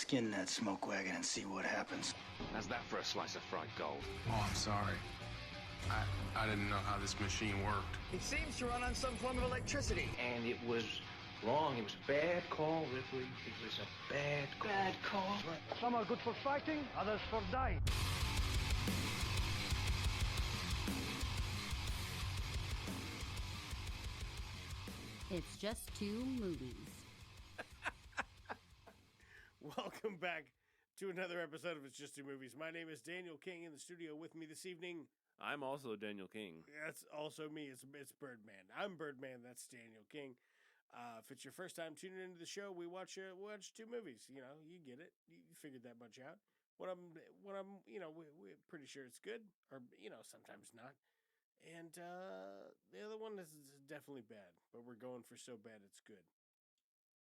Skin that smoke wagon and see what happens. How's that for a slice of fried gold? Oh, I'm sorry. I didn't know how this machine worked. It seems to run on some form of electricity. And it was wrong. It was a bad call, Ripley. It was a bad call. Bad call. Some are good for fighting, others for dying. It's just two movies. Welcome back to another episode of It's Just Two Movies. My name is Daniel King. In the studio with me this evening. I'm also Daniel King. That's also me. It's Birdman. I'm Birdman. That's Daniel King. If it's your first time tuning into the show, we watch two movies. You know, you get it. You figured that much out. We're pretty sure it's good, or sometimes not. And the other one is definitely bad, but we're going for so bad it's good.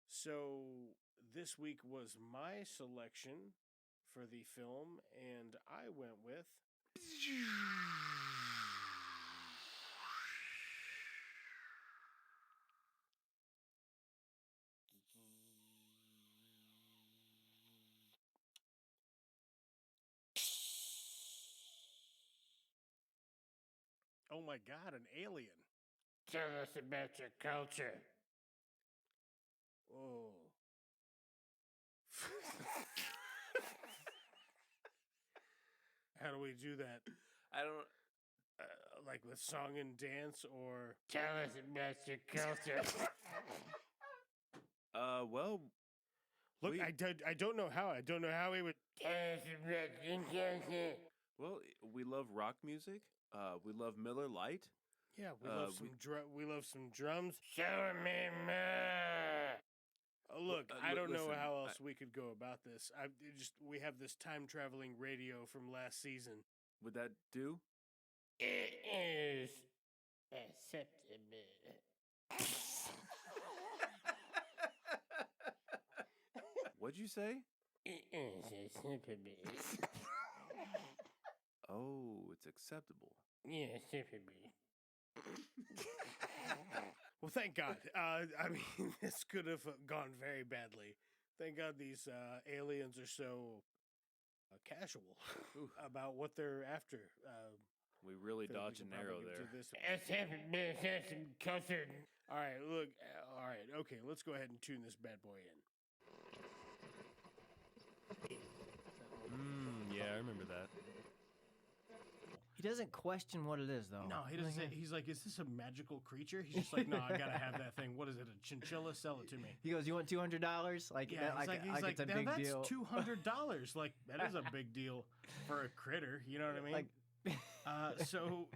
So this week was my selection for the film, and I went with oh my God, an alien. Tell us about your culture. Oh. How do we do that? I don't... Like with song and dance, or... Tell us about your culture. Well... Look, I don't know how. I don't know how we would... Tell us about your culture. Well, we love rock music. We love Miller Lite. Yeah, we love some drums. Show me more. Look, I don't know listen, how else we could go about this. We have this time-traveling radio from last season. Would that do? It is acceptable. What'd you say? It is acceptable. Oh, it's acceptable. Yeah, acceptable. Well, thank God. I mean, this could have gone very badly. Thank God these aliens are so casual about what they're after. We really dodged an arrow there. All right, look. All right, okay. Let's go ahead and tune this bad boy in. Yeah, I remember that. He doesn't question what it is, though. No, he doesn't say. He's like, "Is this a magical creature?" He's just like, "No, I gotta have that thing. What is it? A chinchilla? Sell it to me." He goes, "You want $200?" Like, yeah, he's like, it's a big deal. That's $200. Like, that is a big deal for a critter. You know what I mean? Like, so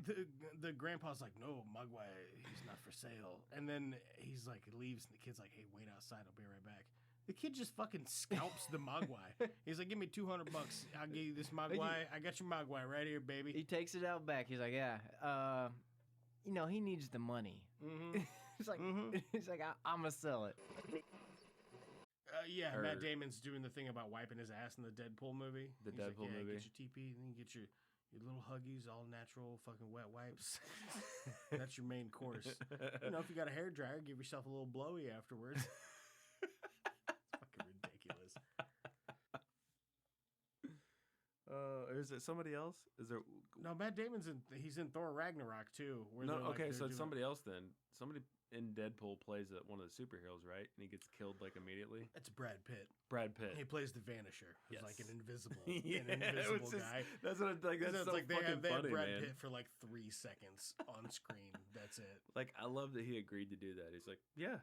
the grandpa's like, "No, Mugwai, he's not for sale." And then he's like, leaves, and the kid's like, "Hey, wait outside. I'll be right back." The kid just fucking scalps the Mogwai. He's like, "Give me $200. I'll give you this Mogwai. I got your Mogwai right here, baby." he takes it out back. He's like, "Yeah, he needs the money." Mm-hmm. he's like, I'm gonna sell it. Yeah, Matt Damon's doing the thing about wiping his ass in the Deadpool movie. The He's Deadpool like, movie. Get your TP, and then get your little Huggies, all natural fucking wet wipes. That's your main course. If you got a hair dryer, give yourself a little blowy afterwards. Fucking ridiculous. Is it somebody else? Is there? No, Matt Damon's he's in Thor Ragnarok too. So it's somebody else then. Somebody in Deadpool plays one of the superheroes, right? And he gets killed like immediately. It's Brad Pitt. Brad Pitt. He plays the Vanisher. He's like an invisible, guy. That's what it's like. That's so like they have funny, Brad man. Pitt for like 3 seconds on screen. That's it. Like, I love that he agreed to do that. He's like, yeah,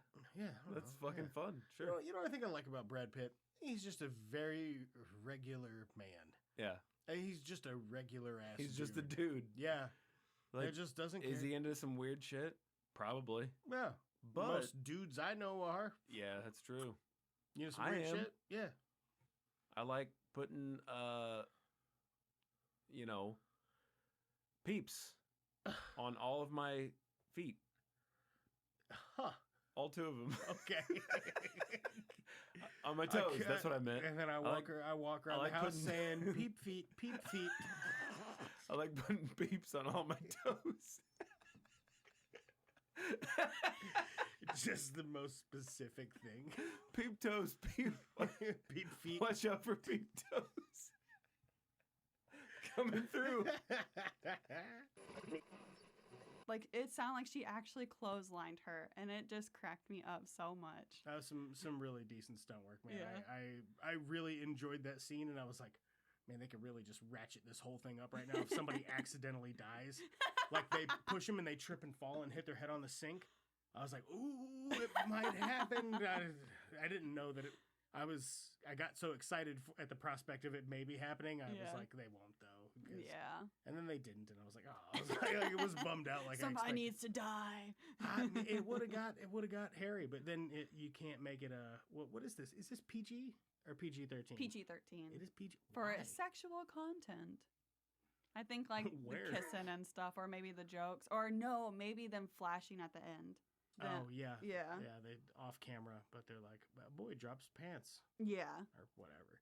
that's fucking fun. Sure. You know what I think I like about Brad Pitt? He's just a very regular man. Yeah. He's just a regular ass. He's just a dude. Yeah. Like, he just doesn't care. Is he into some weird shit? Probably. Yeah. But most dudes I know are. Yeah, that's true. Some weird shit? Yeah. I like putting peeps on all of my feet. Huh. All 2 of them. Okay. On my toes. That's what I meant. And then I walk around the house saying, "Peep feet, peep feet." I like putting peeps on all my toes. Just the most specific thing. Peep toes, peep. Peep feet. Watch out for peep toes. Coming through. Like, it sounded like she actually clotheslined her, and it just cracked me up so much. That was some really decent stunt work, man. Yeah. I really enjoyed that scene, and I was like, man, they could really just ratchet this whole thing up right now if somebody accidentally dies. Like, they push them and they trip and fall and hit their head on the sink. I was like, ooh, it might happen. I didn't know that it... I got so excited at the prospect of it maybe happening. I was like, they won't, though. Yeah. And then they didn't, and I was like, oh, I was bummed out. Like, somebody needs to die. It would have got hairy, but then you can't make it a... What is this? Is this PG or PG-13? PG-13. It is PG. For Why? sexual content. I think, like, the Where? kissing and stuff, or maybe the jokes. Or no, maybe them flashing at the end. Oh, yeah. Yeah. Yeah, they off camera, but they're like, boy drops pants. Yeah. Or whatever.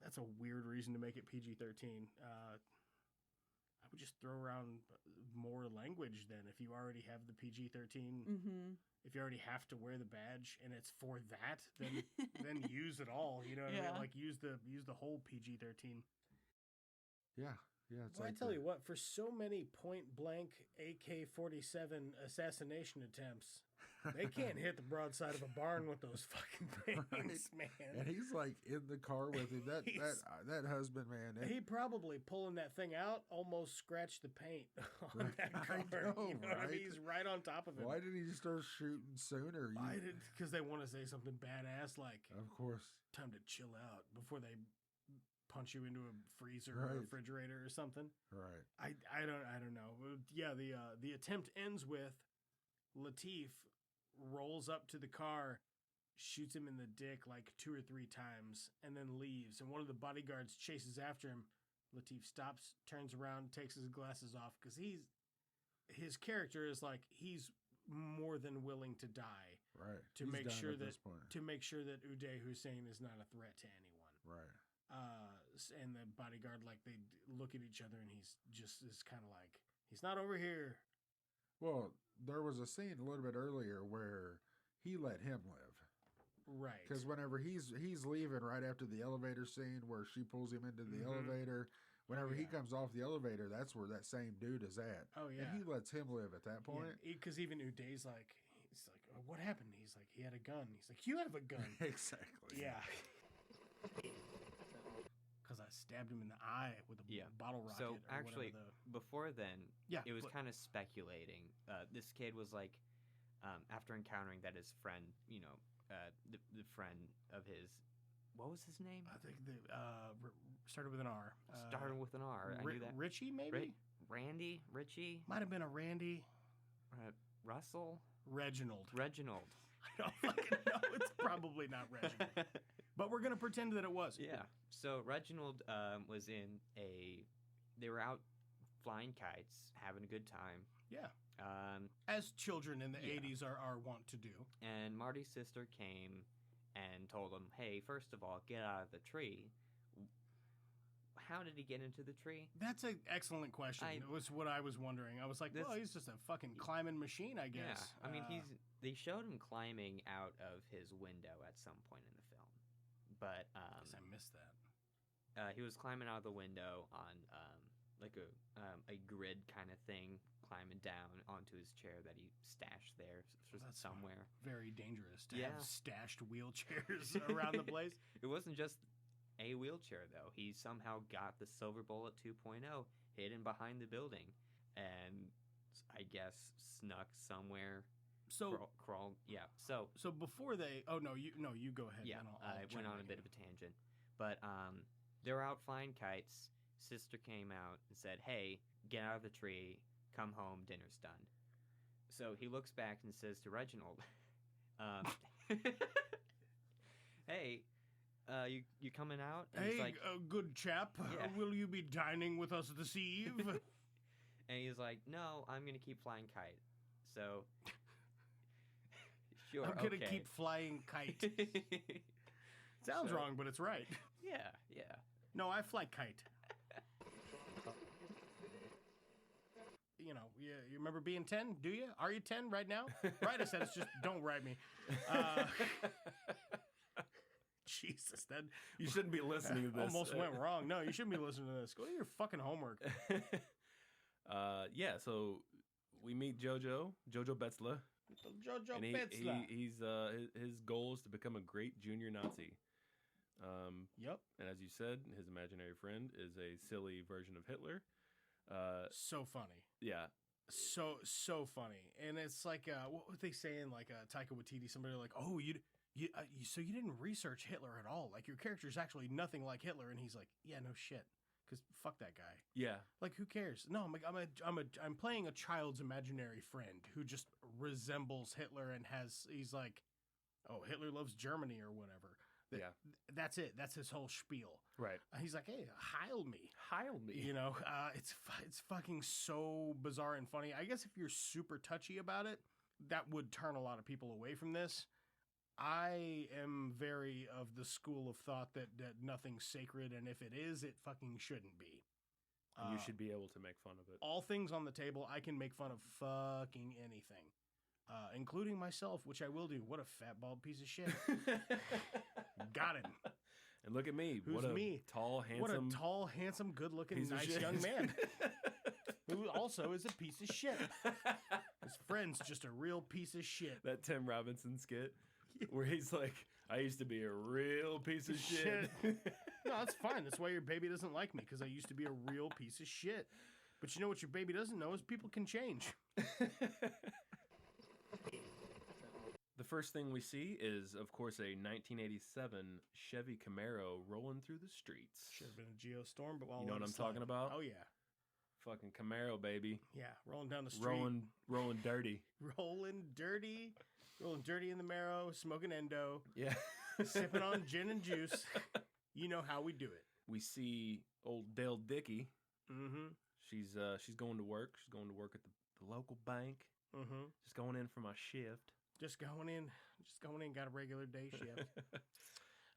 That's a weird reason to make it PG-13. I would just throw around more language then. If you already have the PG-13, if you already have to wear the badge and it's for that, then use it all. You know what I mean? Like, use the whole PG-13. Yeah. Yeah, it's Well, like I tell you what, for so many point-blank AK-47 assassination attempts, they can't hit the broadside of a barn with those fucking things, man. And he's like in the car with him. That husband, man. He probably pulling that thing out almost scratched the paint on that car. Know, you know what I mean? He's right on top of it. Why did he start shooting sooner? Because they want to say something badass like, of course, time to chill out before they punch you into a freezer or a refrigerator or something. Right. I don't know. Yeah, the attempt ends with Lateef rolls up to the car, shoots him in the dick like 2 or 3 times, and then leaves. And one of the bodyguards chases after him. Lateef stops, turns around, takes his glasses off because his character is like he's more than willing to die, right? To make sure that Uday Hussein is not a threat to anyone, right? And the bodyguard, like, they look at each other, and he's just is kind of like, he's not over here. Well, there was a scene a little bit earlier where he let him live. Right. Because whenever he's leaving right after the elevator scene where she pulls him into the elevator, whenever he comes off the elevator, that's where that same dude is at. Oh, yeah. And he lets him live at that point. Because even Uday's like, he's like, oh, what happened? He's like, he had a gun. He's like, you have a gun. Exactly. Yeah. Because I stabbed him in the eye with a bottle rocket. So actually, before then, it was kind of speculating. This kid was like, after encountering that his friend, the friend of his, what was his name? I think started with an R. Started with an R. I knew that. Richie, maybe? Randy? Richie? Might have been a Randy. Russell? Reginald. I don't fucking know. It's probably not Reginald. But we're going to pretend that it was. Yeah. So Reginald was they were out flying kites, having a good time. Yeah. As children in the 80s are wont to do. And Marty's sister came and told him, hey, first of all, get out of the tree. How did he get into the tree? That's an excellent question. It was what I was wondering. I was like, well, he's just a fucking climbing machine, I guess. Yeah. I mean, they showed him climbing out of his window at some point in the film. But I guess I missed that. He was climbing out of the window on like a grid kind of thing, climbing down onto his chair that he stashed there somewhere. Very dangerous to have stashed wheelchairs around the place. It wasn't just a wheelchair, though. He somehow got the Silver Bullet 2.0 hidden behind the building and I guess snuck somewhere. So crawled. Yeah. So before they. Oh no, you go ahead. Yeah. I'll I went on a bit of a tangent, but they were out flying kites. Sister came out and said, "Hey, get out of the tree. Come home. Dinner's done." So he looks back and says to Reginald, "Hey, you coming out?" And hey, he's like, good chap. Will you be dining with us this eve? And he's like, "No, I'm gonna keep flying kite." So. Sure, I'm gonna keep flying kite. Sounds wrong, but it's right. Yeah. No, I fly kite. you know, you remember being 10? Do you? Are you 10 right now? Write us. It's just don't write me. Jesus, that You shouldn't be listening to this. almost went wrong. No, you shouldn't be listening to this. Go do your fucking homework. Yeah, so we meet Jojo Betzla. Jojo And Betzla. his goal is to become a great junior Nazi. Yep. And as you said, his imaginary friend is a silly version of Hitler. So funny. Yeah. So funny. And it's like, what were they saying? Like Taika Waititi, somebody like, oh, so you didn't research Hitler at all. Like your character's actually nothing like Hitler. And he's like, yeah, no shit. Because fuck that guy. Yeah. Like, who cares? No, I'm playing a child's imaginary friend who just resembles Hitler and he's like, oh, Hitler loves Germany or whatever. That's it. That's his whole spiel. Right. He's like, hey, heil me. Heil me. You know, it's fucking so bizarre and funny. I guess if you're super touchy about it, that would turn a lot of people away from this. I am very of the school of thought that nothing's sacred, and if it is, it fucking shouldn't be. And you should be able to make fun of it. All things on the table, I can make fun of fucking anything. Including myself, which I will do. What a fat, bald piece of shit. Got him. And look at me. Who's me? Tall, handsome, good-looking, nice young man. Who also is a piece of shit. His friend's just a real piece of shit. That Tim Robinson skit where he's like, I used to be a real piece of shit. No, that's fine. That's why your baby doesn't like me, because I used to be a real piece of shit. But you know what your baby doesn't know is people can change. The first thing we see is, of course, a 1987 Chevy Camaro rolling through the streets. Should have been a Geostorm, but while you know what I'm talking about? Oh, yeah. Fucking Camaro, baby. Yeah, rolling down the street. Rolling dirty. Rolling dirty in the marrow, smoking endo. Yeah. Sipping on gin and juice. You know how we do it. We see old Dale Dickey. Mm-hmm. She's going to work. She's going to work at the local bank. Mm-hmm. Just going in for my shift. Just going in, got a regular day shift.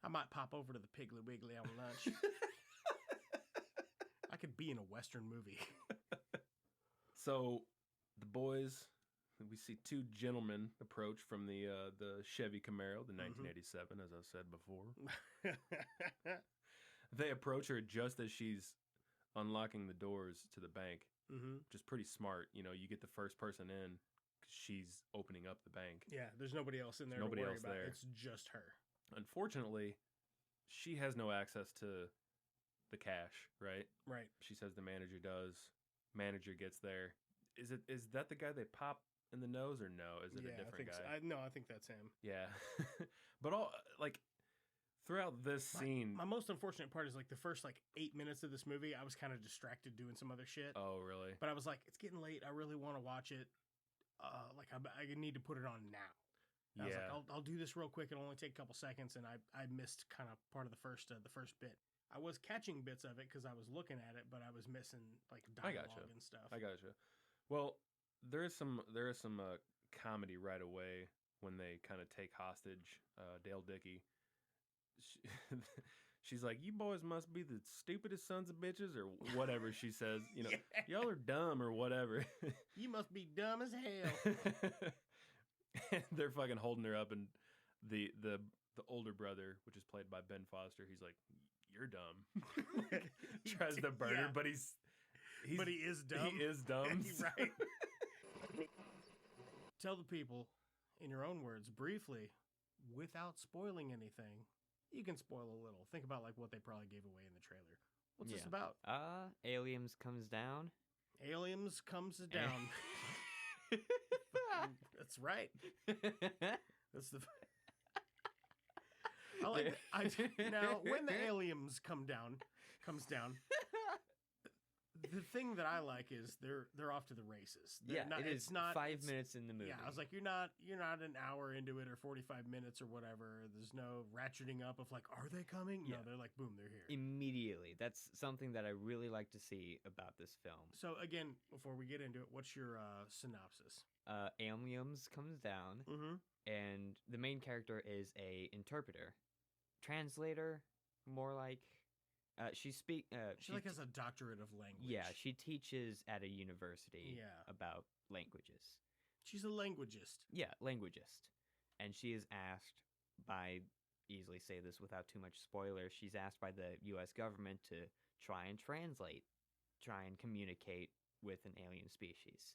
I might pop over to the Piggly Wiggly on lunch. I could be in a Western movie. So, the boys, we see two gentlemen approach from the Chevy Camaro, the 1987, as I said before. They approach her just as she's unlocking the doors to the bank. Mm-hmm. Which is pretty smart. You know, you get the first person in. She's opening up the bank. Yeah, there's nobody else in there to worry about. It's just her. Unfortunately, she has no access to the cash, right? Right. She says the manager does. Manager gets there. Is that the guy they pop in the nose or no? Is it a different guy? No, I think that's him. Yeah. But throughout this scene, my most unfortunate part is the first 8 minutes of this movie, I was kind of distracted doing some other shit. Oh, really? But I was like, it's getting late. I really want to watch it. I need to put it on now. I was like, I'll do this real quick. It'll only take a couple seconds, and I missed kind of part of the first bit. I was catching bits of it because I was looking at it, but I was missing dialogue and stuff. I gotcha. Well, there is some comedy right away when they kind of take hostage Dale Dickey. She's like, you boys must be the stupidest sons of bitches, or whatever she says. You know, y'all are dumb or whatever. You must be dumb as hell. And they're fucking holding her up, and the older brother, which is played by Ben Foster, he's like, you're dumb. Tries to burn her, but he is dumb. He is dumb. Right. Tell the people, in your own words, briefly, without spoiling anything. You can spoil a little. Think about what they probably gave away in the trailer. What's this about? Aliens comes down. Aliens comes down. That's right. That's the. I like. Now, when the aliens comes down. The thing that I like is they're off to the races. It's not 5 minutes in the movie. Yeah, I was like, you're not an hour into it or 45 minutes or whatever. There's no ratcheting up of are they coming? Yeah. No, they're like, boom, they're here. Immediately. That's something that I really like to see about this film. So again, before we get into it, what's your synopsis? Aliens comes down, and the main character is a interpreter. Translator, more like. She She has a doctorate of language. Yeah, she teaches at a university Yeah. about languages. She's a languagist. Yeah, languagist. And she is asked by, easily say this without too much spoiler, she's asked by the U.S. government to try and translate, try and communicate with an alien species.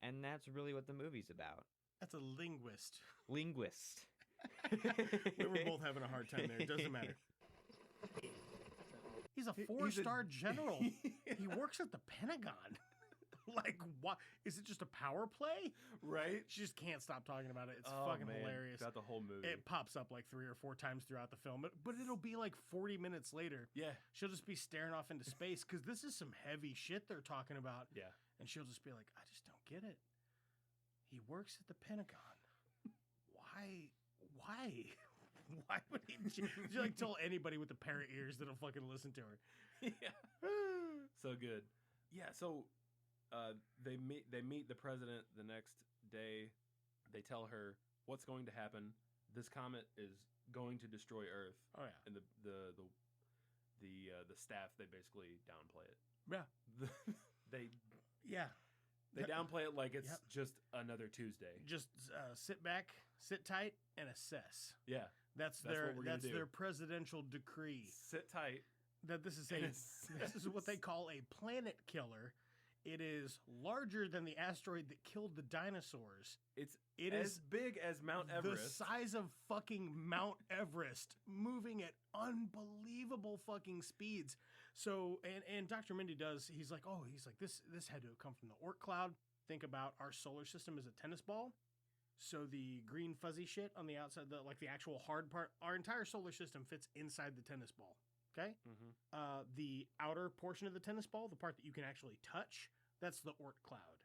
And that's really what the movie's about. That's a linguist. Linguist. We were both having a hard time there. It doesn't matter. He's a 4-star general. He works at the Pentagon. Like, what? Is it just a power play? Right? She just can't stop talking about it. It's fucking hilarious. Throughout the whole movie. It pops up like 3 or 4 times throughout the film, but it'll be like 40 minutes later. Yeah. She'll just be staring off into space because this is some heavy shit they're talking about. Yeah. And she'll just be like, I just don't get it. He works at the Pentagon. Why? Why would he? She like tell anybody with a pair of ears that'll fucking listen to her. Yeah. So good. Yeah. So they meet the president the next day. They tell her what's going to happen. This comet is going to destroy Earth. Oh yeah. And the staff, they basically downplay it. Yeah. They downplay it like it's just another Tuesday. Just sit back, sit tight, and assess. Yeah. That's their presidential decree. Sit tight. That this is what they call a planet killer. It is larger than the asteroid that killed the dinosaurs. It is big as Mount Everest. The size of fucking Mount Everest, moving at unbelievable fucking speeds. So, and Dr. Mindy he's like, this had to have come from the Oort cloud. Think about our solar system as a tennis ball. So the green fuzzy shit on the outside, the actual hard part, our entire solar system fits inside the tennis ball. Okay? Mm-hmm. The outer portion of the tennis ball, the part that you can actually touch, that's the Oort cloud.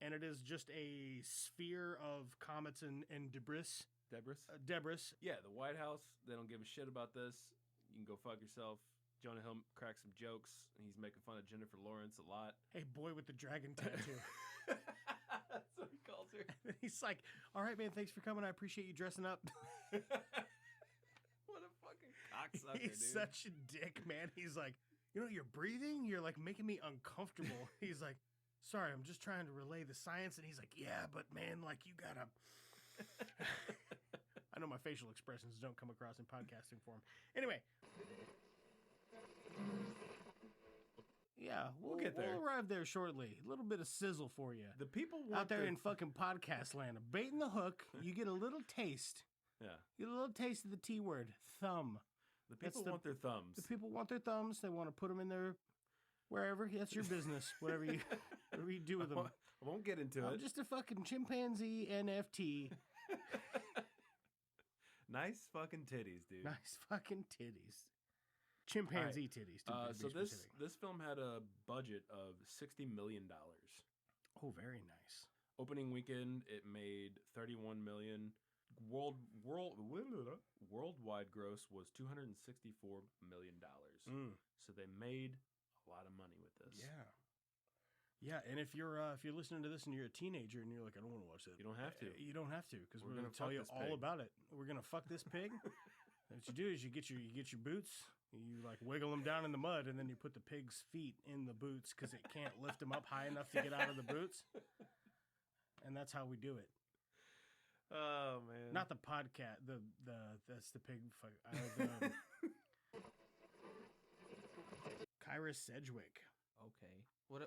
And it is just a sphere of comets and debris. Debris. Yeah, the White House, they don't give a shit about this. You can go fuck yourself. Jonah Hill cracks some jokes. He's making fun of Jennifer Lawrence a lot. Hey, boy with the dragon tattoo. That's what he calls her. He's like, all right, man, thanks for coming. I appreciate you dressing up. What a fucking cocksucker, He's dude. such a dick, man. He's like, you're breathing? You're like making me uncomfortable. He's like, sorry, I'm just trying to relay the science. And he's like, yeah, but man, like you gotta. I know my facial expressions don't come across in podcasting form. Anyway. Yeah, we'll get there. We'll arrive there shortly. A little bit of sizzle for you. The people want out there in fucking podcast land. A bait in the hook. You get a little taste. Yeah. You get a little taste of the T word. Thumb. The people want their thumbs. The people want their thumbs. They want to put them in their wherever. That's your business. whatever you do with them. I won't get into it. I'm just a fucking chimpanzee NFT. Nice fucking titties, dude. Nice fucking titties. Chimpanzee titties. So this film had a budget of $60 million. Oh, very nice. Opening weekend, it made $31 million. Worldwide gross was $264 million. So they made a lot of money with this. Yeah, and if you're listening to this and you're a teenager and you're like, I don't want to watch that, you don't have to. You don't have to because we're going to tell you all about it. We're going to fuck this pig. What you do is you get your boots, you like wiggle them down in the mud, and then you put the pig's feet in the boots because it can't lift them up high enough to get out of the boots. And that's how we do it. Oh man! Not the podcast. That's the pig. Kyra Sedgwick. Okay.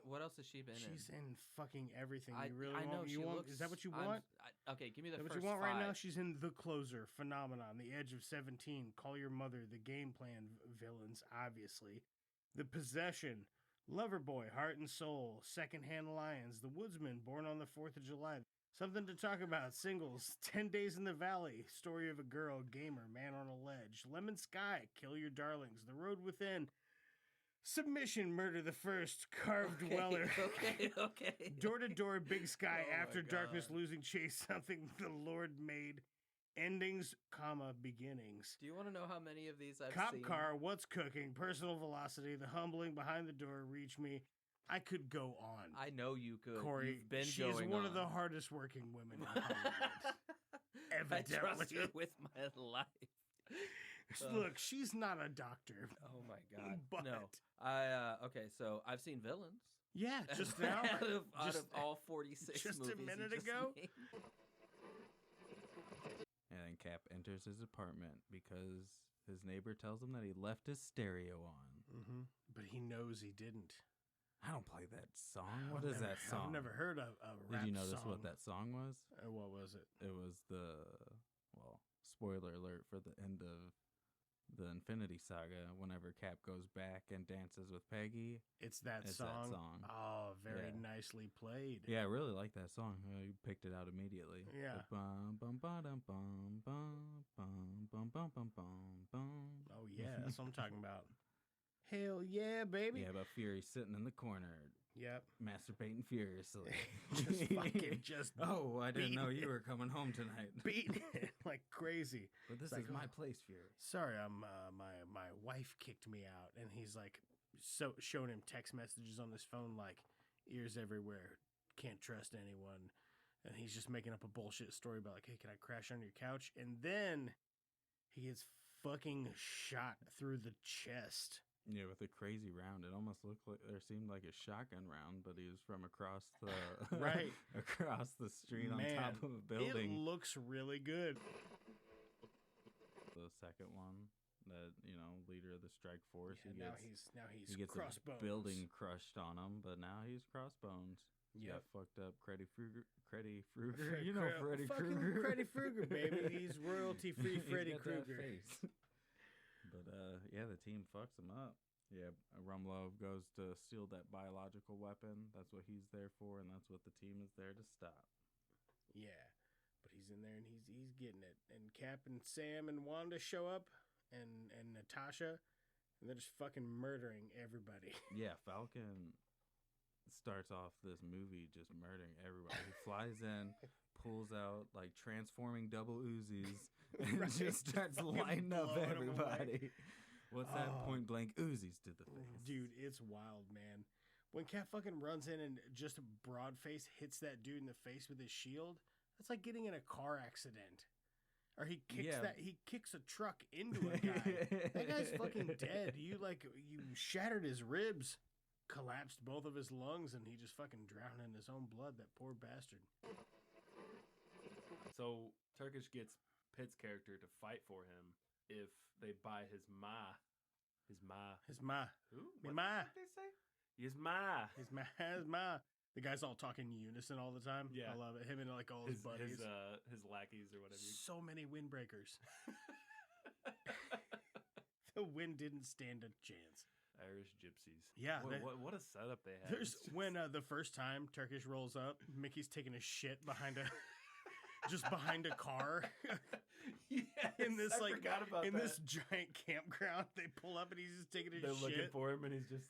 What else has she been in? She's in fucking everything. I know. Is that what you want? Okay, give me the first what you want 5. right now? She's in The Closer, Phenomenon, The Edge of 17, Call Your Mother, The Game Plan, Villains, obviously. The Possession, Loverboy, Heart and Soul, Secondhand Lions, The Woodsman, Born on the 4th of July. Something to Talk About, Singles, 10 Days in the Valley, Story of a Girl, Gamer, Man on a Ledge, Lemon Sky, Kill Your Darlings, The Road Within, Submission, Murder the First, Carved Weller. Okay. Door to Door, Big Sky, Oh After my Darkness, God. Losing Chase, Something the Lord Made, Endings, Beginnings. Do you want to know how many of these I've Cop seen? Car, What's Cooking, Personal Velocity, The Humbling, Behind the Door, Reach Me. I could go on. I know you could. Corey, You've been she's going one on. of the hardest working women in Hollywood. Evidently. I trust her with my life. Look, she's not a doctor. Oh my god. But No. Okay, so I've seen Villains. yeah, just now. out of all 46 just movies a you minute just ago. named. And then Cap enters his apartment because his neighbor tells him that he left his stereo on. Mm-hmm. But he knows he didn't. I don't play that song. What is that song? I've never heard a rap Did you notice song. what that song was? What was it? It was spoiler alert for the end of the Infinity Saga. Whenever Cap goes back and dances with Peggy, It's that It's song. that song. Oh, very Yeah. nicely played. yeah, I really like that song. You picked it out immediately. Yeah. The bum bum ba-dum, bum bum bum bum bum bum bum bum. Oh yeah, that's what I'm talking about. Hell yeah, baby. Yeah, but Fury's sitting in the corner, Yep. masturbating furiously. just Oh, I didn't know beating you it. were coming home tonight. beating it like crazy. But this It's is like, my oh, place, Fury. Sorry, my wife kicked me out, and he's like showing him text messages on his phone like ears everywhere, can't trust anyone, and he's just making up a bullshit story about like, hey, can I crash on your couch? And then he gets fucking shot through the chest. Yeah, with a crazy round. It almost looked like there seemed like a shotgun round, but he was from across the Right. across the street Man, on top of a it building. looks really good. The second one, that leader of the strike force, Yeah, now he's he gets crossbones. a building crushed on him, but now he's crossbones. Yep. Got fucked up Freddy Krueger. Freddy Freddy fucking Krueger. Freddy Krueger, baby. He's royalty free Freddy He's got that Krueger. face. But yeah, the team fucks him up. Yeah, Rumlov goes to steal that biological weapon. That's what he's there for, and that's what the team is there to stop. Yeah, but he's in there and he's getting it. And Cap and Sam and Wanda show up, and Natasha, and they're just fucking murdering everybody. Yeah, Falcon starts off this movie just murdering everybody. He flies in, pulls out like transforming double Uzis, and Right. just starts Fucking lighting up blowing 'em everybody. What's that? Oh. Point blank Uzis to the face. Dude, it's wild, man. When Cap fucking runs in and just broad face hits that dude in the face with his shield, that's like getting in a car accident. Or he kicks a truck into a guy. That guy's fucking dead. You shattered his ribs, collapsed both of his lungs, and he just fucking drowned in his own blood. That poor bastard. So Turkish gets Pitt's character to fight for him if they buy his ma. His ma. Who? Me What ma. did they say? His ma. His ma. The guys all talking unison all the time. Yeah. I love it. Him and like all his buddies. His lackeys or whatever. So many windbreakers. The wind didn't stand a chance. Irish gypsies. Yeah, What a setup they had. There's when the first time Turkish rolls up, Mickey's taking a shit behind a just behind a car. in this I forgot about that. this giant campground, they pull up and he's just taking a They're shit. looking for him and he's just.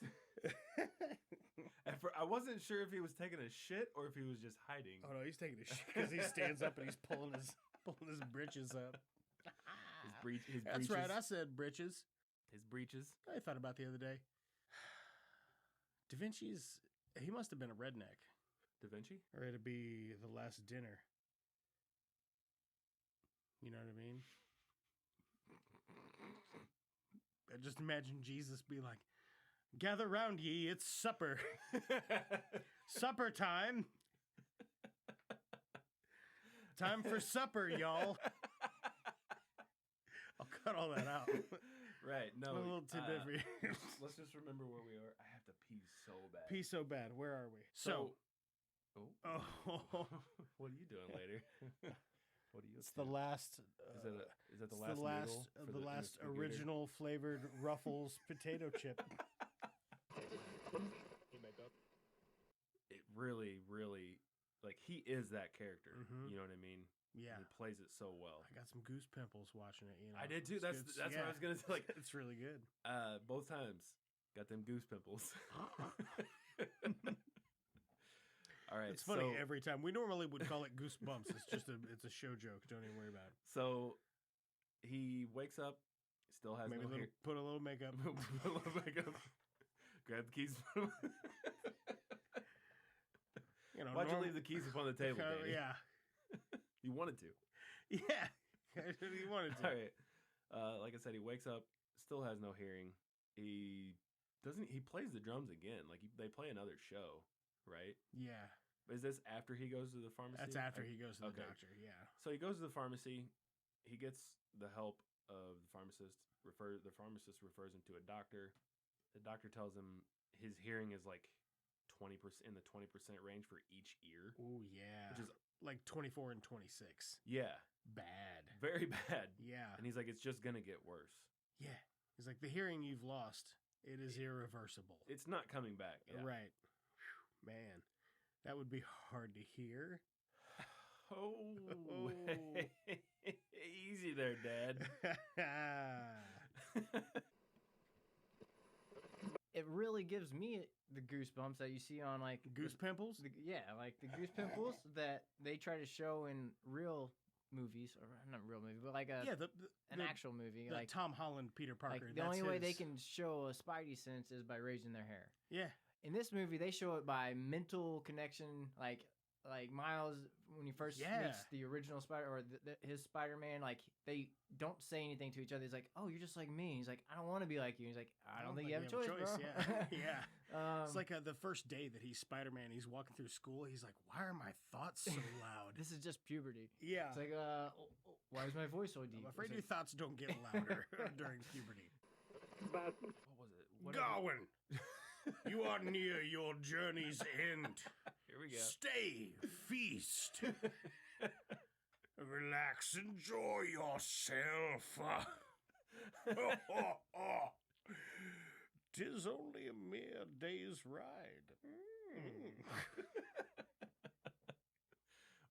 I wasn't sure if he was taking a shit or if he was just hiding. Oh no, he's taking a shit because he stands up and he's pulling his britches up. His That's breeches. right, I said britches. His breeches. I thought about the other day. Da Vinci's, he must have been a redneck. Da Vinci? Or it'd be The Last Dinner. You know what I mean? I just imagine Jesus be like, gather round ye, it's supper. Supper time. Time for supper, y'all. I'll cut all that out. Right, no. A little tidbit for you. Let's just remember where we are. I have to pee so bad. Pee so bad. Where are we? Oh. What are you doing later? What are you? It's the last. Is that the last noodle for the in last the computer? original flavored Ruffles potato chip. It really, really, like he is that character. Mhm. You know what I mean? Yeah, he plays it so well. I got some goose pimples watching it. You know, I did too. It's That's good. what I was gonna say. Like, It's really good. both times got them goose pimples. All right, It's funny so, every time. We normally would call it goosebumps. It's a show joke. Don't even worry about it. So he wakes up, still has Maybe no hair. put a little makeup. Put a little makeup. Grab the keys. You know, Why'd you leave the keys upon the table, Danny? Yeah, You wanted to. yeah. You wanted to. All right. Like I said, he wakes up, still has no hearing. He plays the drums again. Like they play another show, right? Yeah. Is this after he goes to the pharmacy? That's after he goes to the doctor, yeah. So he goes to the pharmacy. He gets the help of the pharmacist. The pharmacist refers him to a doctor. The doctor tells him his hearing is like 20% in the 20% range for each ear. Oh yeah. Which is like 24 and 26. Yeah. Bad. Very bad. Yeah. And he's like, it's just gonna get worse. Yeah. He's like, the hearing you've lost, it is irreversible. It's not coming back. Yeah. Right. Whew, man. That would be hard to hear. Oh. Easy there, Dad. It really gives me the goosebumps that you see on like goose pimples. Like the goose pimples that they try to show in real movies, or not real movie, but like an actual movie, like Tom Holland, Peter Parker. Like the only way they can show a spidey sense is by raising their hair. Yeah. In this movie, they show it by mental connection, like Miles when he first meets the original Spider or his Spider-Man. Like they don't say anything to each other. He's like, "Oh, you're just like me." He's like, "I don't want to be like you." He's like, "I don't think you have a choice, bro." Yeah, yeah. It's like the first day that he's Spider-Man. He's walking through school. He's like, "Why are my thoughts so loud?" This is just puberty. Yeah. It's like, why is my voice so deep? I'm afraid your thoughts don't get louder during puberty. What was it? Gawain, you are near your journey's end. Here we go. Stay, feast, relax, enjoy yourself. 'Tis only a mere day's ride.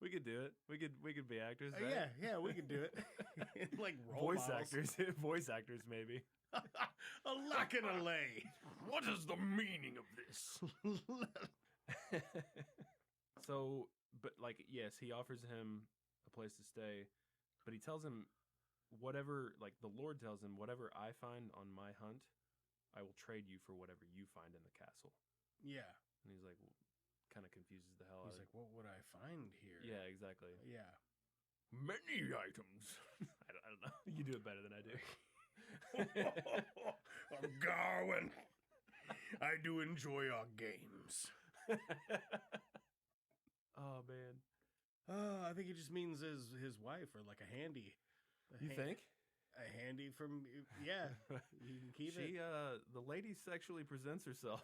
We could do it. We could be actors. Right? Yeah, we could do it. Like role voice models. actors, voice actors maybe. A lock and a lay. What is the meaning of this? So, but like, yes, he offers him a place to stay, but he tells him whatever, like the Lord tells him, whatever I find on my hunt, I will trade you for whatever you find in the castle. Yeah. And he's like, kind of confuses the hell out of He's like, what would I find here? Yeah, exactly. Yeah. Many items. I don't know. You do it better than I do. I'm Garwin. I do enjoy our games. Oh man. I think it just means his wife or like a handy. You think? A handy from you can keep it. The lady sexually presents herself.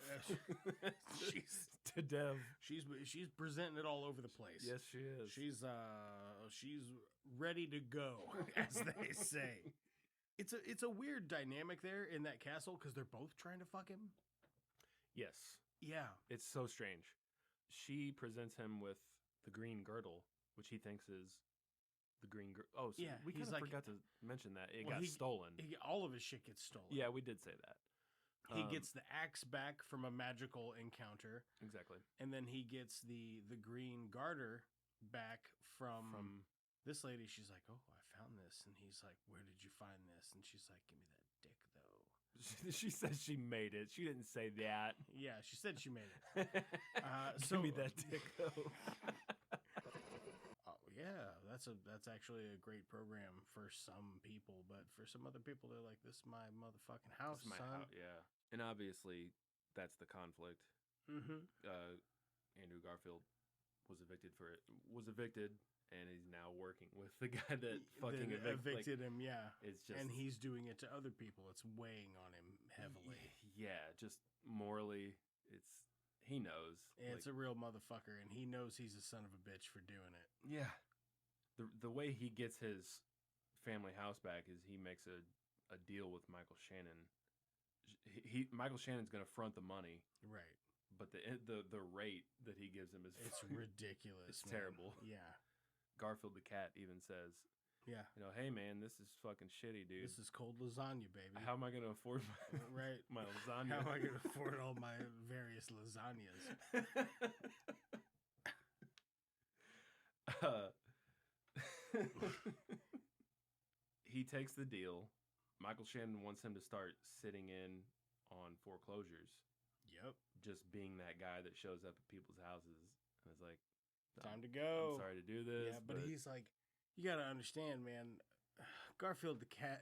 She's to Dev. She's presenting it all over the place. Yes, she is. She's ready to go, as they say. It's a weird dynamic there in that castle because they're both trying to fuck him. Yes. Yeah. It's so strange. She presents him with the green girdle, which he thinks is the green girdle. Oh, so yeah. We kind of forgot to mention that. It got stolen. All of his shit gets stolen. Yeah, we did say that. He gets the axe back from a magical encounter. Exactly. And then he gets the green garter back from this lady. She's like, "Oh, I found this." And he's like, "Where did you find this?" And she's like, "Give me that dick, though." She says she made it. She didn't say that. Yeah, she said she made it. Give me that dick, though. Oh yeah, that's actually a great program for some people, but for some other people, they're like, "This is my motherfucking house, my son." house, yeah. And obviously, that's the conflict. Mm-hmm. Andrew Garfield was evicted, and he's now working with the guy that fucking evicted him. Yeah, it's just, and he's doing it to other people. It's weighing on him heavily. Yeah, just morally, he knows. It's a real motherfucker, and he knows he's a son of a bitch for doing it. Yeah, the way he gets his family house back is he makes a deal with Michael Shannon. Michael Shannon's going to front the money, right? But the rate that he gives him is ridiculous. It's terrible. Yeah. Garfield the cat even says, "Yeah, hey man, this is fucking shitty, dude. This is cold lasagna, baby. How am I going to afford my lasagna? How am I going to afford all my various lasagnas?" He takes the deal. Michael Shannon wants him to start sitting in on foreclosures. Yep. Just being that guy that shows up at people's houses and is like, time to go. I'm sorry to do this. Yeah, but he's like, you got to understand, man, Garfield the cat,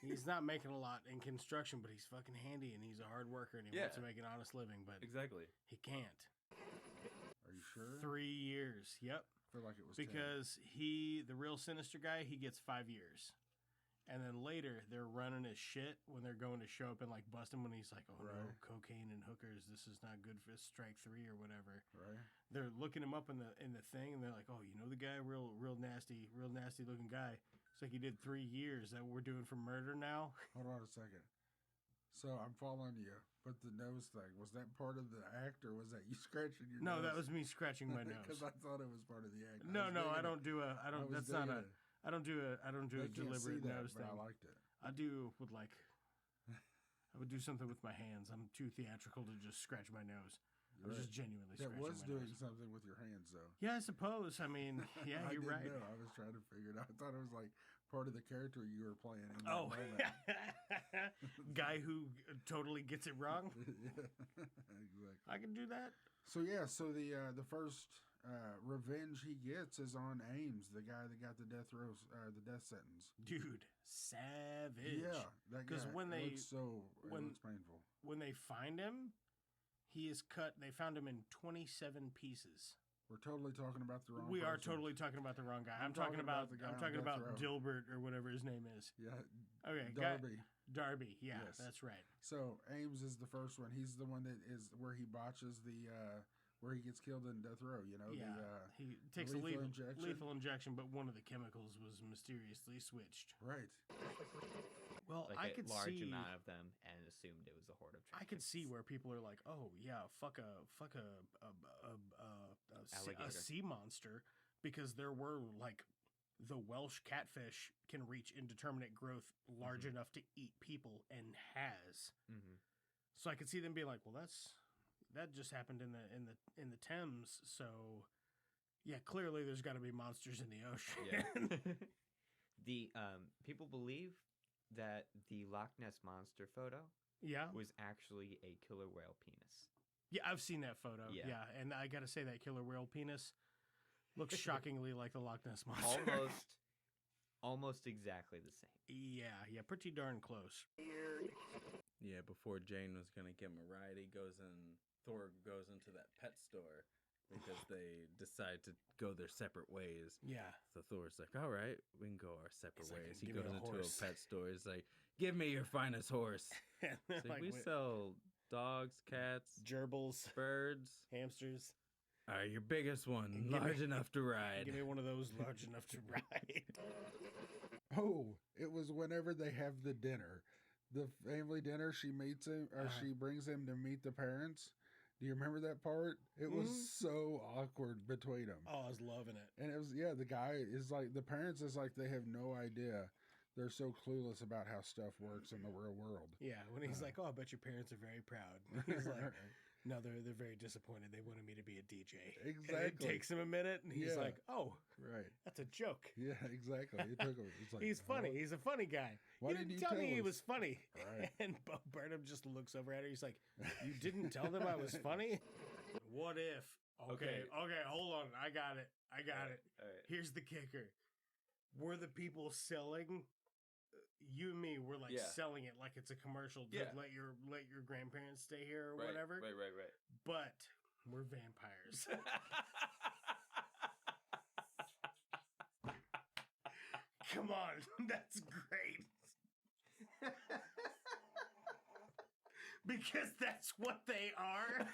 he's not making a lot in construction, but he's fucking handy and he's a hard worker and he wants to make an honest living, but exactly he can't. Are you sure? 3 years. Yep. I feel like it was because the real sinister guy, he gets 5 years. And then later, they're running his shit when they're going to show up and like bust him when he's like, oh no, cocaine and hookers, this is not good for strike 3 or whatever. Right. They're looking him up in the thing and they're like, oh, you know the guy, real nasty looking guy. It's like he did 3 years. That what we're doing for murder now? Hold on a second. So I'm following you, but the nose thing, was that part of the act or was that you scratching your nose? No, that was me scratching my nose. Because I thought it was part of the act. No, I don't do a deliberate nose thing. I liked it. I would do something with my hands. I'm too theatrical to just scratch my nose. I was just genuinely scratching my nose. That was doing something with your hands, though. Yeah, I suppose. I mean, yeah, you're right. Know. I was trying to figure it out. I thought it was like part of the character you were playing in that moment. Guy who totally gets it wrong? Yeah, exactly. I can do that. So, the first revenge he gets is on Ames, the guy that got the death sentence. Dude, savage. Yeah, that guy. Because it looks painful. When they find him, he is cut. They found him in 27 pieces. We're totally talking about the wrong. We are totally talking about the wrong guy. I'm talking about Dilbert or whatever his name is. Yeah. Okay. Darby. Yeah, yes. That's right. So Ames is the first one. He's the one that is where he botches where he gets killed in death row. You know. Yeah. He takes a lethal injection, but one of the chemicals was mysteriously switched. Right. Well, like I could see large amount of them and assumed it was a horde of I could see where people are like, "Oh yeah, fuck a sea monster," because there were like the Welsh catfish can reach indeterminate growth large enough to eat people and has. So I could see them being like, "Well, that just happened in the Thames." So yeah, clearly there's got to be monsters in the ocean. Yeah. The people believe that the Loch Ness Monster photo was actually a killer whale penis. Yeah, I've seen that photo. Yeah, and I got to say that killer whale penis looks shockingly like the Loch Ness Monster. Almost exactly the same. Yeah, pretty darn close. Yeah, before Jane was going to give him a ride, Thor goes into that pet store because they decide to go their separate ways. Yeah. So Thor's like, all right, we can go our separate ways. He give goes me a into horse. a pet store. He's like, give me your finest horse. It's like, we sell dogs, cats, gerbils, birds, hamsters. All right, your biggest one, large enough to ride. Give me one of those large enough to ride. Oh, it was whenever they have the dinner. The family dinner, she meets him, or she brings him to meet the parents. Do you remember that part? It was so awkward between them. Oh, I was loving it. And it was, the guy is like, the parents is like, they have no idea. They're so clueless about how stuff works in the real world. Yeah, when he's like, oh, I bet your parents are very proud. He's like, no, they're very disappointed. They wanted me to be a DJ. Exactly. And it takes him a minute, and he's like, oh, right, that's a joke. Yeah, exactly. It took him. It's like, he's funny. He's a funny guy. Why didn't tell me he was funny. Right. And Bo Burnham just looks over at her. He's like, you didn't tell them I was funny? What if? Okay, hold on. I got it. All right. Here's the kicker. We're the people selling. You and me, we're like selling it like it's a commercial to let your grandparents stay here or whatever. Right. But we're vampires. Come on, that's great. Because that's what they are.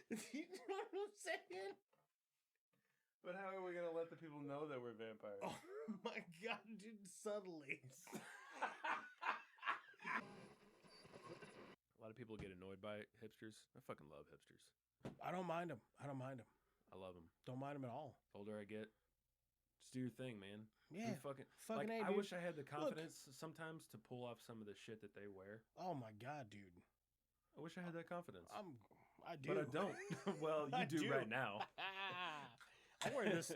You know what I'm saying? But how are we going to let the people know that we're vampires? Oh my god, dude, subtly. A lot of people get annoyed by hipsters. I fucking love hipsters. I don't mind them. I love them. Don't mind them at all. The older I get, just do your thing, man. Yeah. Fucking A, I dude. wish I had the confidence sometimes to pull off some of the shit that they wear. Oh my god, dude. I wish I had that confidence. I do. But I don't. Well, you do right now. I'll wear this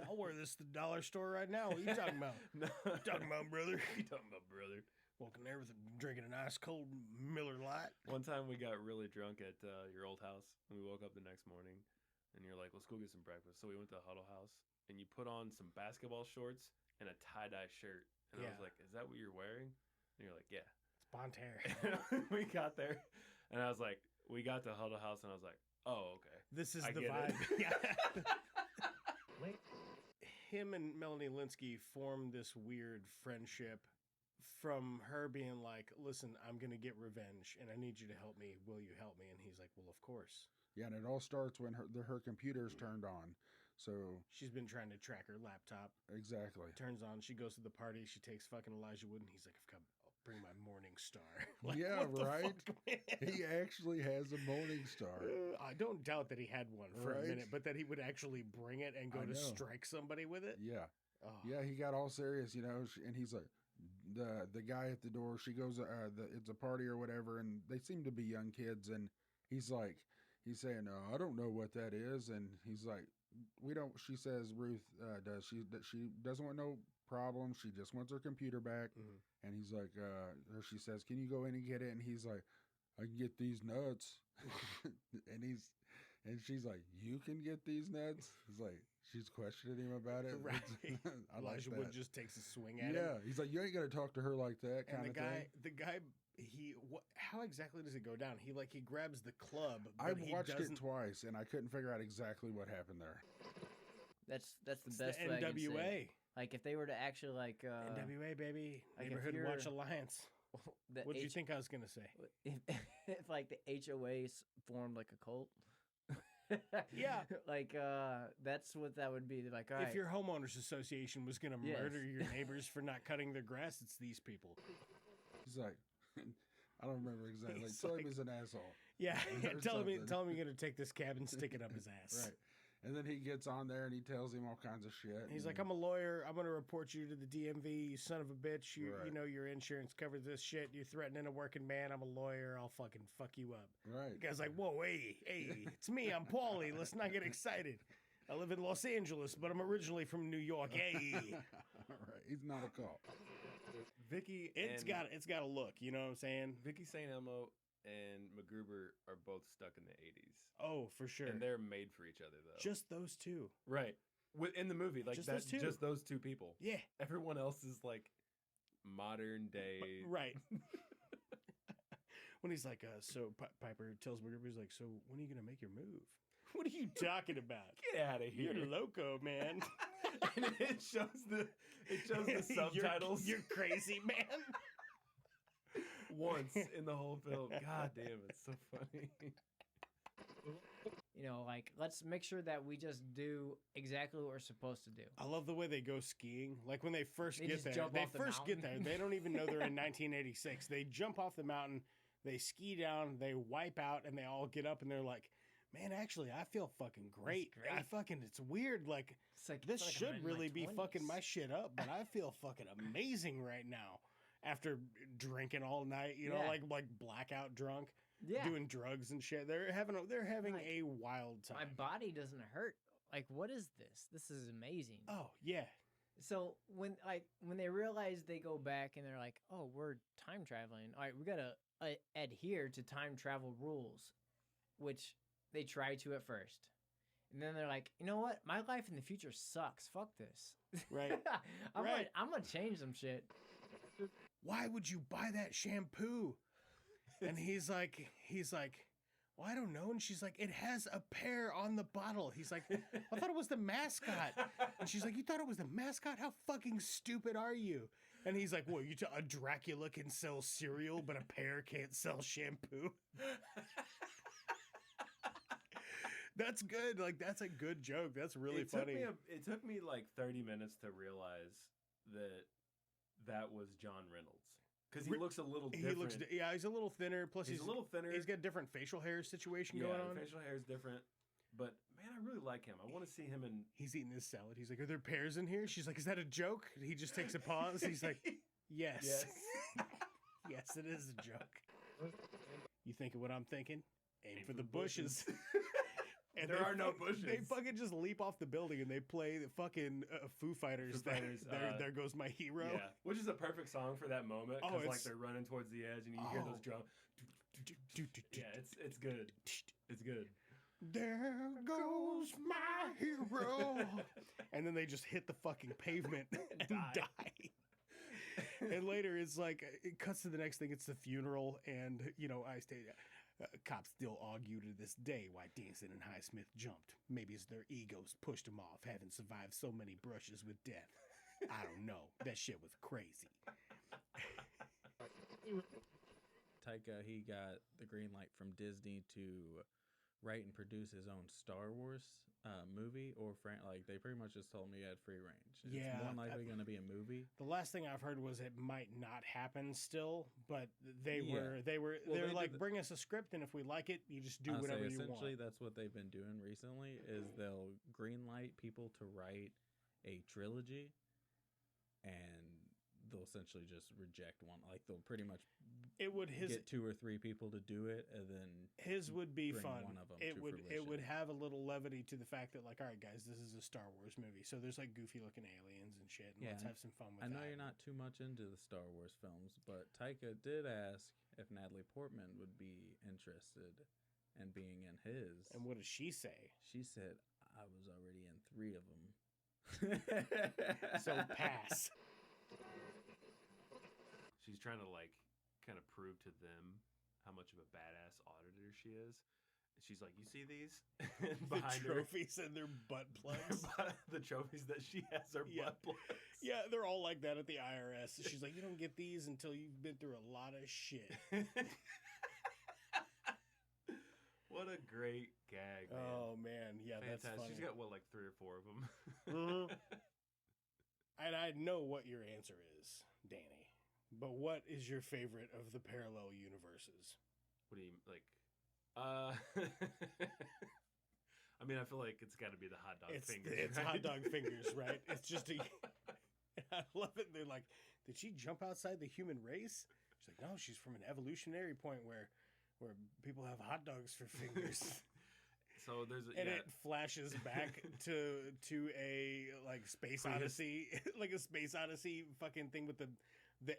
to the dollar store right now. What are you talking about? No. Talking about, brother? What are you talking about, brother? Walking there with drinking an ice cold Miller Lite. One time we got really drunk at your old house, and we woke up the next morning, and you're like, let's go get some breakfast. So we went to the Huddle House, and you put on some basketball shorts and a tie-dye shirt. And I was like, is that what you're wearing? And you're like, yeah. It's Bonterre. We got there, and I was like, we got to Huddle House, and I was like, oh, okay. This is I the get vibe. it. Him and Melanie Linsky formed this weird friendship from her being like, listen, I'm going to get revenge, and I need you to help me. Will you help me? And he's like, well, of course. Yeah, and it all starts when her computer's turned on. So she's been trying to track her laptop. Exactly. Turns on. She goes to the party. She takes fucking Elijah Wood, and he's like, I'll bring my Morning Star. Like, yeah, what the right. fuck, man? He actually has a Morning Star. I don't doubt that he had one for a minute, but that he would actually bring it and go to strike somebody with it. Yeah. Oh. Yeah, he got all serious, and he's like, the guy at the door, she goes, it's a party or whatever, and they seem to be young kids, and he's saying, I don't know what that is, and he's like, she says, Ruth she doesn't want no problem, she just wants her computer back, and he's like, she says, can you go in and get it? And he's like, I can get these nuts. And she's like, you can get these nuts? He's like, she's questioning him about it. Right. Elijah Wood just takes a swing at him. Yeah. He's like, you ain't going to talk to her like that kind of thing. The guy, how exactly does it go down? He grabs the club. I watched it twice, and I couldn't figure out exactly what happened there. That's the best the way I can NWA. say. Like, if they were to actually, like... NWA, baby. Like Neighborhood Watch Alliance. What did you think I was going to say? If, like, the HOA formed, like, a cult... Yeah. Like, that's what that would be. They're like, all right. If your homeowners association was going to murder your neighbors for not cutting their grass, it's these people. He's like, I don't remember exactly. Like, tell him he's an asshole. Yeah. Tell him you're going to take this cab and stick it up his ass. Right. And then he gets on there and he tells him all kinds of shit. He's like, I'm a lawyer. I'm going to report you to the DMV, you son of a bitch. You know your insurance covers this shit. You're threatening a working man. I'm a lawyer. I'll fucking fuck you up. Right. The guy's like, whoa, hey, it's me. I'm Paulie. Let's not get excited. I live in Los Angeles, but I'm originally from New York. Hey. All right. He's not a cop. Vicky, it's got a look. You know what I'm saying? Vicky St. Elmo and MacGruber are both stuck in the 80s. Oh, for sure. And they're made for each other, though. Just those two. Right. In the movie, like just those two people. Yeah. Everyone else is like modern day. Right. When he's like, Piper tells MacGruber, he's like, so when are you going to make your move? What are you talking about? Get out of here. You're loco, man. And it shows the subtitles. You're crazy, man. Once in the whole film. God damn, it's so funny. You know, like, let's make sure that we just do exactly what we're supposed to do. I love the way they go skiing. Like, when they first get there, they don't even know they're in 1986. They jump off the mountain, they ski down, they wipe out, and they all get up, and they're like, man, actually, I feel fucking great. It's weird. Like, this should really be fucking my shit up, but I feel fucking amazing right now. After drinking all night, like blackout drunk, doing drugs and shit. They're having a wild time. My body doesn't hurt. Like, what is this? This is amazing. Oh, yeah. So when they realize, they go back and they're like, oh, we're time traveling. All right, we got to adhere to time travel rules, which they try to at first. And then they're like, you know what? My life in the future sucks. Fuck this. Right. I'm going to change some shit. Why would you buy that shampoo? And he's like, well, I don't know. And she's like, it has a pear on the bottle. He's like, I thought it was the mascot. And she's like, you thought it was the mascot? How fucking stupid are you? And he's like, what, a Dracula can sell cereal, but a pear can't sell shampoo? That's good. Like, that's a good joke. That's really funny. It took me like 30 minutes to realize that was John Reynolds. Because he looks a little different. He's a little thinner. Plus, he's a little thinner. He's got a different facial hair situation going on. Facial hair is different. But, man, I really like him. I want to see him in... He's eating his salad. He's like, are there pears in here? She's like, is that a joke? He just takes a pause. He's like, yes. Yes, it is a joke. You thinking what I'm thinking? Aim for the bushes. And there are no bushes. They fucking just leap off the building and they play the fucking Foo Fighters. There goes my hero. Yeah, which is a perfect song for that moment. Because like they're running towards the edge and you hear those drums. Yeah, it's good. It's good. There goes my hero. And then they just hit the fucking pavement and die. And later it's like, it cuts to the next thing. It's the funeral. And, you know, I stay. Cops still argue to this day why Danson and Highsmith jumped. Maybe it's their egos pushed them off, having survived so many brushes with death. I don't know. That shit was crazy. Taika, he got the green light from Disney to write and produce his own Star Wars movie, or like they pretty much just told me he had free range. It's more likely going to be a movie. The last thing I've heard was it might not happen still, but they're like, bring us a script, and if we like it, you just do whatever you want. Essentially, that's what they've been doing recently. Is they'll green light people to write a trilogy, and they'll essentially just reject one. Like they'll pretty much get 2 or 3 people to do it, and then his would be bring fun. One of them it to would fruition. It would have a little levity to the fact that, like, all right, guys, this is a Star Wars movie, so there's like goofy looking aliens and shit, and let's have some fun with that. I know you're not too much into the Star Wars films, but Taika did ask if Natalie Portman would be interested in being in his. And what did she say? She said, "I was already in 3 of them." So pass. She's trying to like kind of prove to them how much of a badass auditor she is. She's like, "You see these?" The trophies and their butt plugs. The trophies that she has are butt plugs. Yeah, they're all like that at the IRS. She's like, "You don't get these until you've been through a lot of shit." What a great gag, man. Oh, man. Yeah, fantastic. That's funny. She's got, 3 or 4 of them? Mm-hmm. And I know what your answer is, Danny. But what is your favorite of the parallel universes? What do you, like... I mean, I feel like it's got to be the hot dog fingers. It's right? hot dog fingers, right? It's just I love it. They're like, did she jump outside the human race? She's like, no, she's from an evolutionary point where people have hot dogs for fingers. So there's it flashes back to a like Space Odyssey, like a Space Odyssey fucking thing with the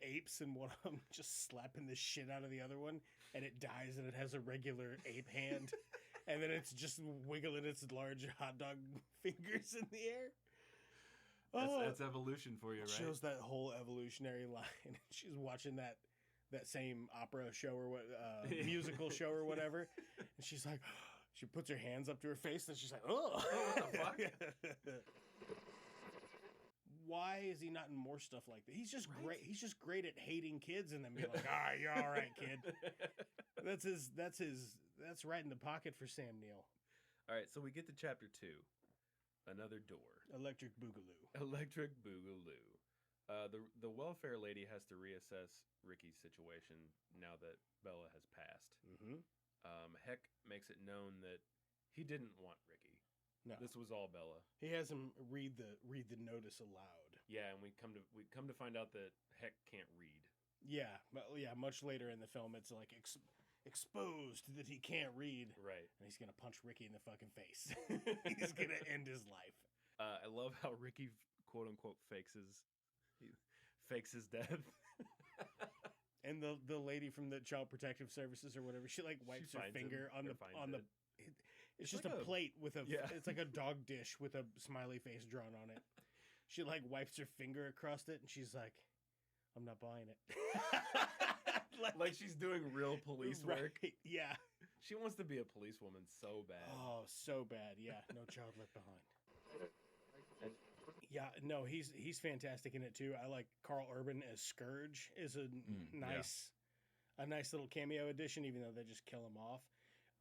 apes, and one of them just slapping the shit out of the other one, and it dies, and it has a regular ape hand, and then it's just wiggling its large hot dog fingers in the air. That's evolution for you, right? It shows that whole evolutionary line. She's watching that same opera show or what musical show or whatever, and she's like, she puts her hands up to her face, and she's like, oh, what the fuck? Why is he not in more stuff like that? He's just great. He's just great at hating kids and then being like, all right, you're all right, kid. That's right in the pocket for Sam Neill. All right, so we get to chapter 2. Another door. Electric Boogaloo. Electric Boogaloo. The welfare lady has to reassess Ricky's situation now that Bella has passed. Mm-hmm. Heck makes it known that he didn't want Ricky. No, this was all Bella. He has him read the notice aloud. Yeah, and we come to find out that Heck can't read. Yeah, much later in the film, it's like exposed that he can't read. Right, and he's gonna punch Ricky in the fucking face. He's gonna end his life. I love how Ricky quote unquote fakes his death. And the lady from the Child Protective Services or whatever, she like wipes her finger on the. It's just like a plate with it's like a dog dish with a smiley face drawn on it. She like wipes her finger across it, and she's like, "I'm not buying it." like she's doing real police work. Yeah, she wants to be a policewoman so bad. Oh, so bad. Yeah, no child left behind. Yeah, no, he's fantastic in it too. I like Carl Urban as Scourge is a nice little cameo addition, even though they just kill him off.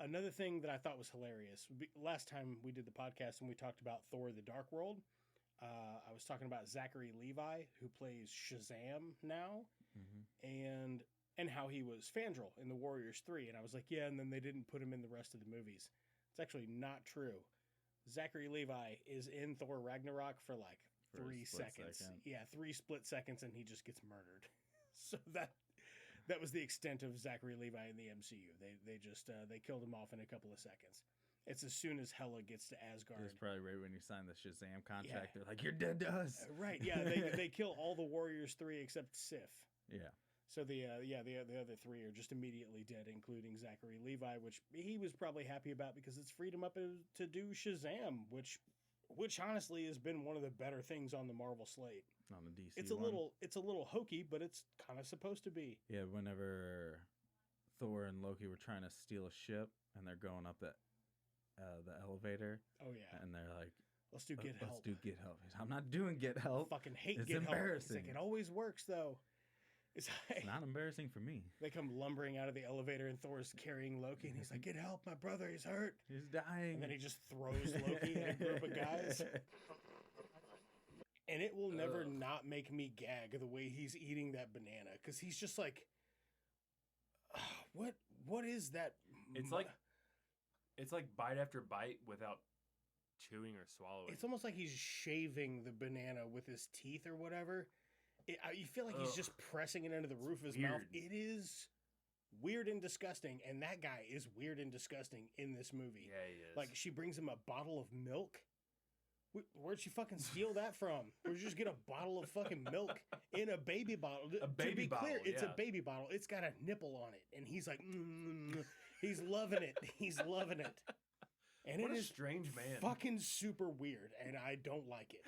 Another thing that I thought was hilarious, last time we did the podcast and we talked about Thor: The Dark World, I was talking about Zachary Levi, who plays Shazam now, and how he was Fandral in the Warriors 3. And I was like, yeah, and then they didn't put him in the rest of the movies. It's actually not true. Zachary Levi is in Thor Ragnarok for like 3 seconds. Yeah, 3 split seconds, and he just gets murdered. So that was the extent of Zachary Levi in the MCU. They just they killed him off in a couple of seconds. It's as soon as Hela gets to Asgard. It's probably right when you sign the Shazam contract. Yeah. They're like, "You're dead to us." Right? Yeah, they kill all the Warriors 3 except Sif. Yeah. So the other three are just immediately dead, including Zachary Levi, which he was probably happy about because it's freed him up to do Shazam, which honestly has been one of the better things on the Marvel slate. On the DC, it's a little hokey, but it's kind of supposed to be. Yeah, whenever Thor and Loki were trying to steal a ship and they're going up the elevator. Oh yeah, and they're like, let's do Get Help. Let's do Get Help. I'm not doing Get Help. I fucking hate it's Get Help. Embarrassing. It's like, it always works though. It's not embarrassing for me. They come lumbering out of the elevator and Thor's carrying Loki and he's like, get help, my brother, he's hurt. He's dying. And then he just throws Loki at a group of guys. And it will never not make me gag the way he's eating that banana. Because he's just like, what is that? It's like bite after bite without chewing or swallowing. It's almost like he's shaving the banana with his teeth or whatever. You feel like he's just pressing it into the roof of his mouth. It is weird and disgusting, and that guy is weird and disgusting in this movie. Yeah, he is. Like, she brings him a bottle of milk. Where'd she fucking steal that from? Where'd you just get a bottle of fucking milk in a baby bottle? A baby bottle, clear, it's yeah. a baby bottle. It's got a nipple on it, and he's like, he's loving it. He's loving it. And what it a is strange man. Fucking super weird, and I don't like it.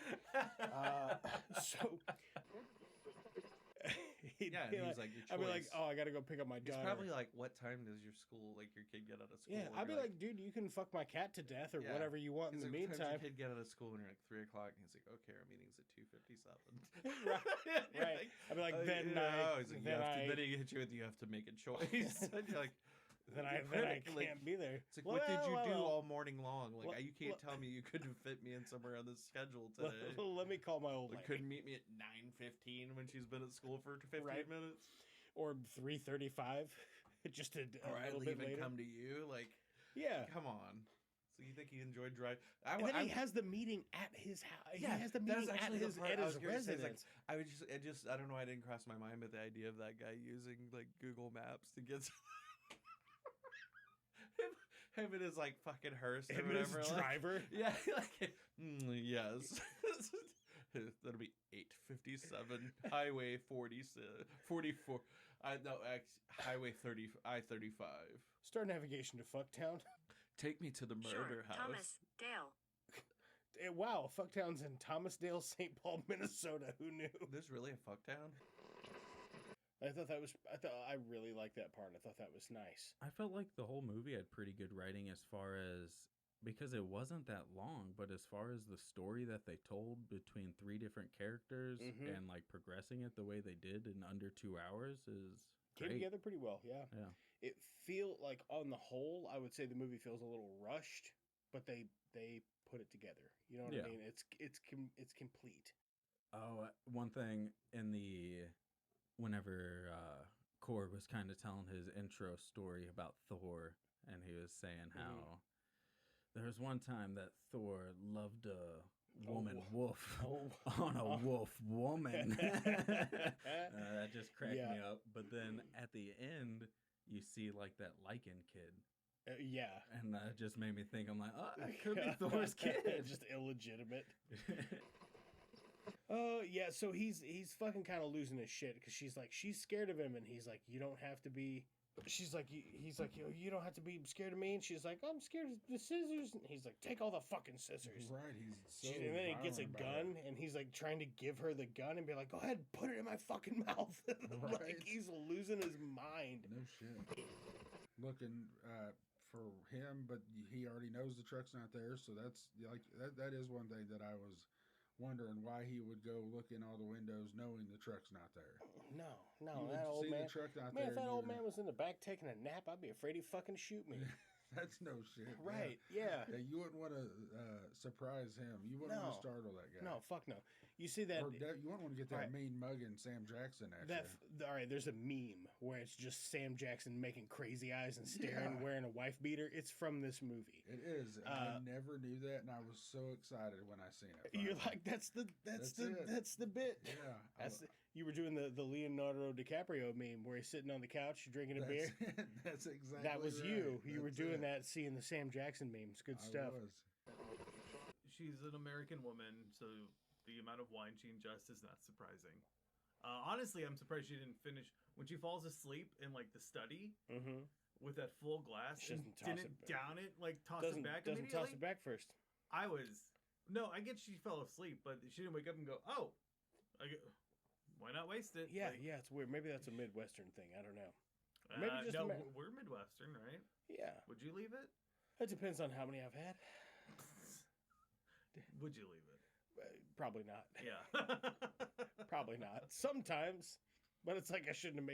Yeah, and he was like, your choice. I'd be like, oh, I gotta go pick up my daughter. It's probably like, what time does your kid get out of school? Yeah, I'd be like, dude, you can fuck my cat to death or whatever you want in the meantime. meantime. Your kid get out of school and you're like 3 o'clock, and he's like, okay, our meeting's at 2:57. right. I'd be like, then he hit you with, you have to make a choice. And you're like, then I can't be there. It's like, what did you do all morning long? Like, you can't tell me you couldn't fit me in somewhere on this schedule today. Let me call my old lady. Couldn't meet me at 9:15 when she's been at school for 15 minutes, or 3:35, just a little bit later. Come to you, like, yeah, come on. So you think he enjoyed driving? And then he has the meeting at his house. Yeah, he has the meeting at his residence. I don't know. I didn't cross my mind, but the idea of that guy using like Google Maps to get. Him and his like fucking hearse or whatever. His driver. Yeah, like yes. That'll be 857 Highway 44. Highway 30 I-35. Start navigation to Fucktown. Take me to the murder house. Thomas Dale. Wow, Fucktown's in Thomasdale, St. Paul, Minnesota. Who knew? There's really a Fucktown? I really liked that part. I thought that was nice. I felt like the whole movie had pretty good writing as far as, because it wasn't that long, but as far as the story that they told between 3 different characters and like progressing it the way they did in under 2 hours is came great. Together pretty well. Yeah. It feel like on the whole, I would say the movie feels a little rushed, but they put it together. You know what I mean? It's complete. Oh, one thing in the whenever Cord was kind of telling his intro story about Thor, and he was saying how there was one time that Thor loved a woman wolf on a wolf woman. That just cracked me up. But then at the end, you see like that Lycan kid. And that just made me think, I'm like, oh, that could be Thor's kid. Just illegitimate. Yeah, so he's fucking kind of losing his shit because she's scared of him, and he's like, you don't have to be. She's like, he's like, you don't have to be scared of me, and she's like, I'm scared of the scissors, and he's like, take all the fucking scissors. Right, and then he gets a gun, and he's like trying to give her the gun and be like, go ahead, put it in my fucking mouth. Like he's losing his mind. No shit. Looking for him, but he already knows the truck's not there, so that's like that is one thing that I was wondering why he would go look in all the windows knowing the truck's not there. No, that old man. The truck not man, there, if that old man was in the back taking a nap, I'd be afraid he'd fucking shoot me. That's no shit. Right, yeah. You wouldn't want to surprise him. You wouldn't want to startle that guy. No, fuck no. You see that... you wouldn't want to get that mean mugging Sam Jackson at you. All right, there's a meme where it's just Sam Jackson making crazy eyes and staring, wearing a wife beater. It's from this movie. It is. I never knew that, and I was so excited when I seen it. You're like, that's the bit. Yeah. You were doing the Leonardo DiCaprio meme where he's sitting on the couch drinking a beer. That's exactly That was right. you. You were doing that, seeing the Sam Jackson memes. Good stuff. I was. She's an American woman, so the amount of wine she ingests is not surprising. Honestly, I'm surprised she didn't finish when she falls asleep in like the study with that full glass. She And doesn't didn't down it, like toss doesn't, it back doesn't immediately. toss it back first. I get she fell asleep, but she didn't wake up and go, oh, why not waste it? Yeah, Like, yeah, it's weird. Maybe that's a Midwestern thing. I don't know. Or maybe just no, we're Midwestern, right? Yeah. Would you leave it? It depends on how many I've had. Would you leave it? Probably not. Yeah. Probably not. Sometimes, but it's like I shouldn't have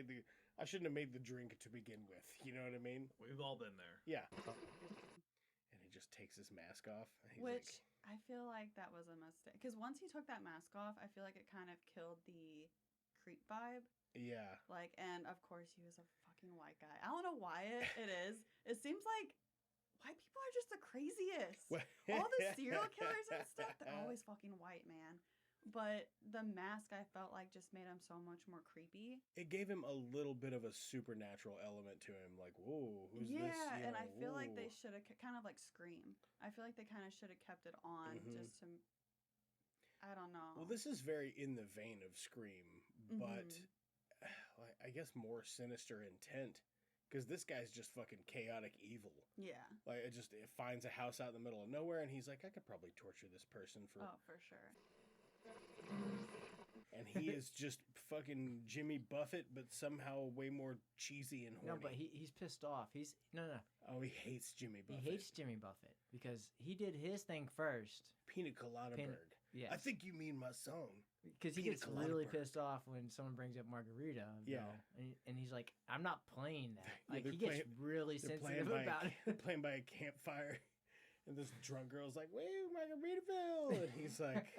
made the drink to begin with. You know what I mean? We've all been there. Yeah. And he just takes his mask off. And he's Which I feel like that was a mistake. Because once he took that mask off, I feel like it kind of killed the creep vibe. Yeah. Like, and of course he was a fucking white guy. I don't know why it is. It seems like white people are just the craziest. All the serial killers and stuff, they're always fucking white, man. But the mask, I felt like, just made him so much more creepy. It gave him a little bit of a supernatural element to him. Like, whoa, who's this? Yeah, and I feel like they whoa. should have, kind of like Scream. I feel like they kind of should have kept it on just to, I don't know. Well, this is very in the vein of Scream, but I guess more sinister intent. Because this guy's just fucking chaotic evil. Yeah. Like, it finds a house out in the middle of nowhere, and he's like, I could probably torture this person for... Oh, for sure. And he is just fucking Jimmy Buffett, but somehow way more cheesy and horny. No, but he's pissed off. No. Oh, he hates Jimmy Buffett. He hates Jimmy Buffett because he did his thing first. Pina Colada Bird. Yes. I think you mean my song. Because he gets really pissed off when someone brings up Margarita. Yeah. And he's like, I'm not playing that. Yeah, Like, he gets really sensitive about it. They're playing by a campfire. And this drunk girl's like, wait, Margaritaville. And he's like,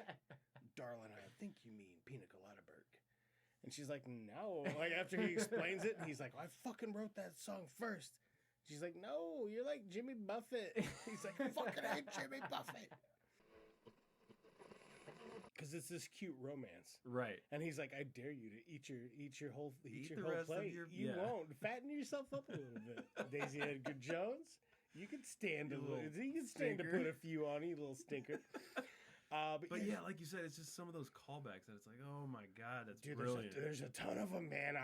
darling, I think you mean Pina Colada Bird. And she's like, no. Like, after he explains it, he's like, I fucking wrote that song first. She's like, no, you're like Jimmy Buffett. He's like, I fucking hate Jimmy Buffett. Because it's this cute romance, right? And he's like, "I dare you to eat your whole the whole rest of plate. your- You Yeah. won't fatten yourself up a little bit." Daisy Edgar Jones, you can stand a little. You can stand to stinker. put a few on you, little stinker. But yeah, like you said, it's just some of those callbacks that it's like, oh my god, that's Dude, brilliant. there's a ton of them, man.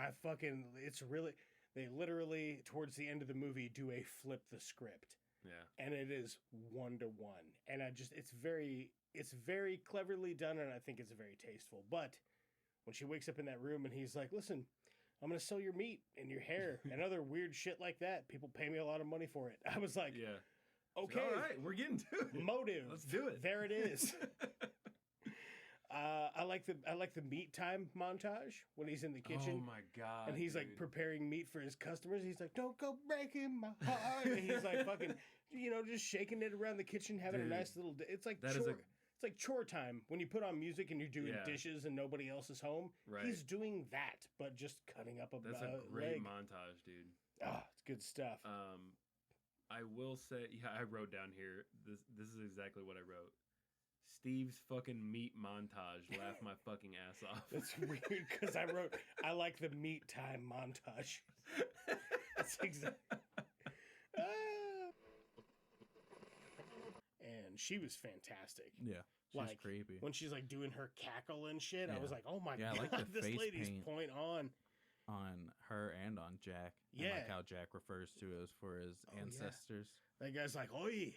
It's really. They literally towards the end of the movie do a flip the script. Yeah. And it is 1-to-1, and it's very cleverly done, and I think it's very tasteful. But when she wakes up in that room and he's like, listen, I'm going to sell your meat and your hair and other weird shit like that. People pay me a lot of money for it. I was like, yeah, okay. All right, we're getting to it. Motive. Let's do it. There it is. I like the meat time montage when he's in the kitchen. Oh my god. And he's like preparing meat for his customers. He's like, don't go breaking my heart. And he's like fucking, just shaking it around the kitchen, having a nice little. It's like that chore. It's like chore time when you put on music and you're doing Yeah. dishes and nobody else is home. Right. He's doing that, but just cutting up a. That's a great leg. montage, dude. Ah, it's good stuff. I will say, yeah, I wrote down here. This is exactly what I wrote. Steve's fucking meat montage. Laugh my fucking ass off. That's weird because I wrote, I like the meat time montage. That's exactly. And she was fantastic. Yeah, she's like, creepy. When she's like doing her cackle and shit, I Yeah. was like, oh my Yeah, I god, like the this face lady's paint. point on. On her and on Jack. And Yeah. like how Jack refers to us for his yeah. ancestors. That guy's like, oi,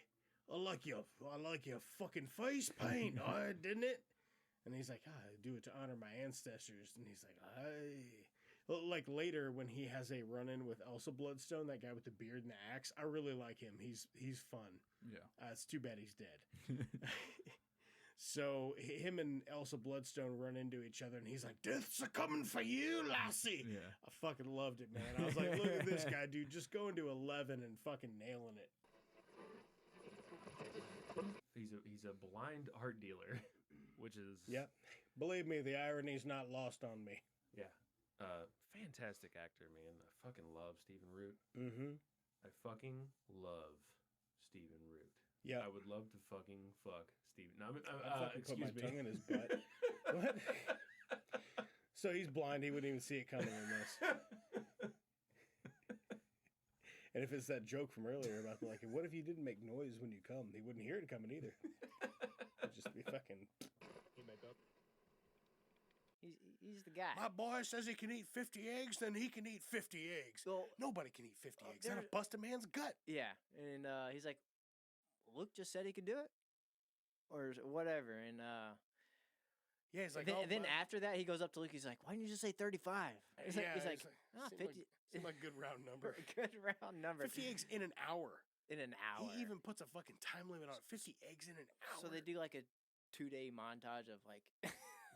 I like your fucking face paint, didn't it? And he's like, I do it to honor my ancestors. And he's like, Well, like later when he has a run-in with Elsa Bloodstone, that guy with the beard and the axe, I really like him. He's fun. Yeah. It's too bad he's dead. So him and Elsa Bloodstone run into each other, and he's like, "Death's a coming for you, lassie." Yeah. I fucking loved it, man. I was like, "Look at this guy, dude, just going to 11 and fucking nailing it." He's a blind art dealer, which is Yep. Believe me, the irony's not lost on me. yeah, fantastic actor, man. I fucking love Stephen Root. Mm-hmm. I fucking love Stephen Root. Yeah. I would love to fucking fuck Stephen. No, I fucking put my excuse me. tongue in his butt. What? So he's blind. He wouldn't even see it coming in this. And if it's that joke from earlier about like, what if you didn't make noise when you come? He wouldn't hear it coming either. It'd just be fucking. He's the guy. My boy says he can eat 50 eggs, then he can eat 50 eggs. Well, nobody can eat 50 eggs. That'll bust a man's gut. Yeah, and he's like, Luke just said he could do it, or whatever, and yeah, he's like, then after that, he goes up to Luke. He's like, "Why didn't you just say 35?" He's like, "Oh, 50." Seemed like a good round number. Good round number. 50 eggs in an hour. In an hour. He even puts a fucking time limit on it. 50 eggs in an hour. So they do like a 2-day montage of like,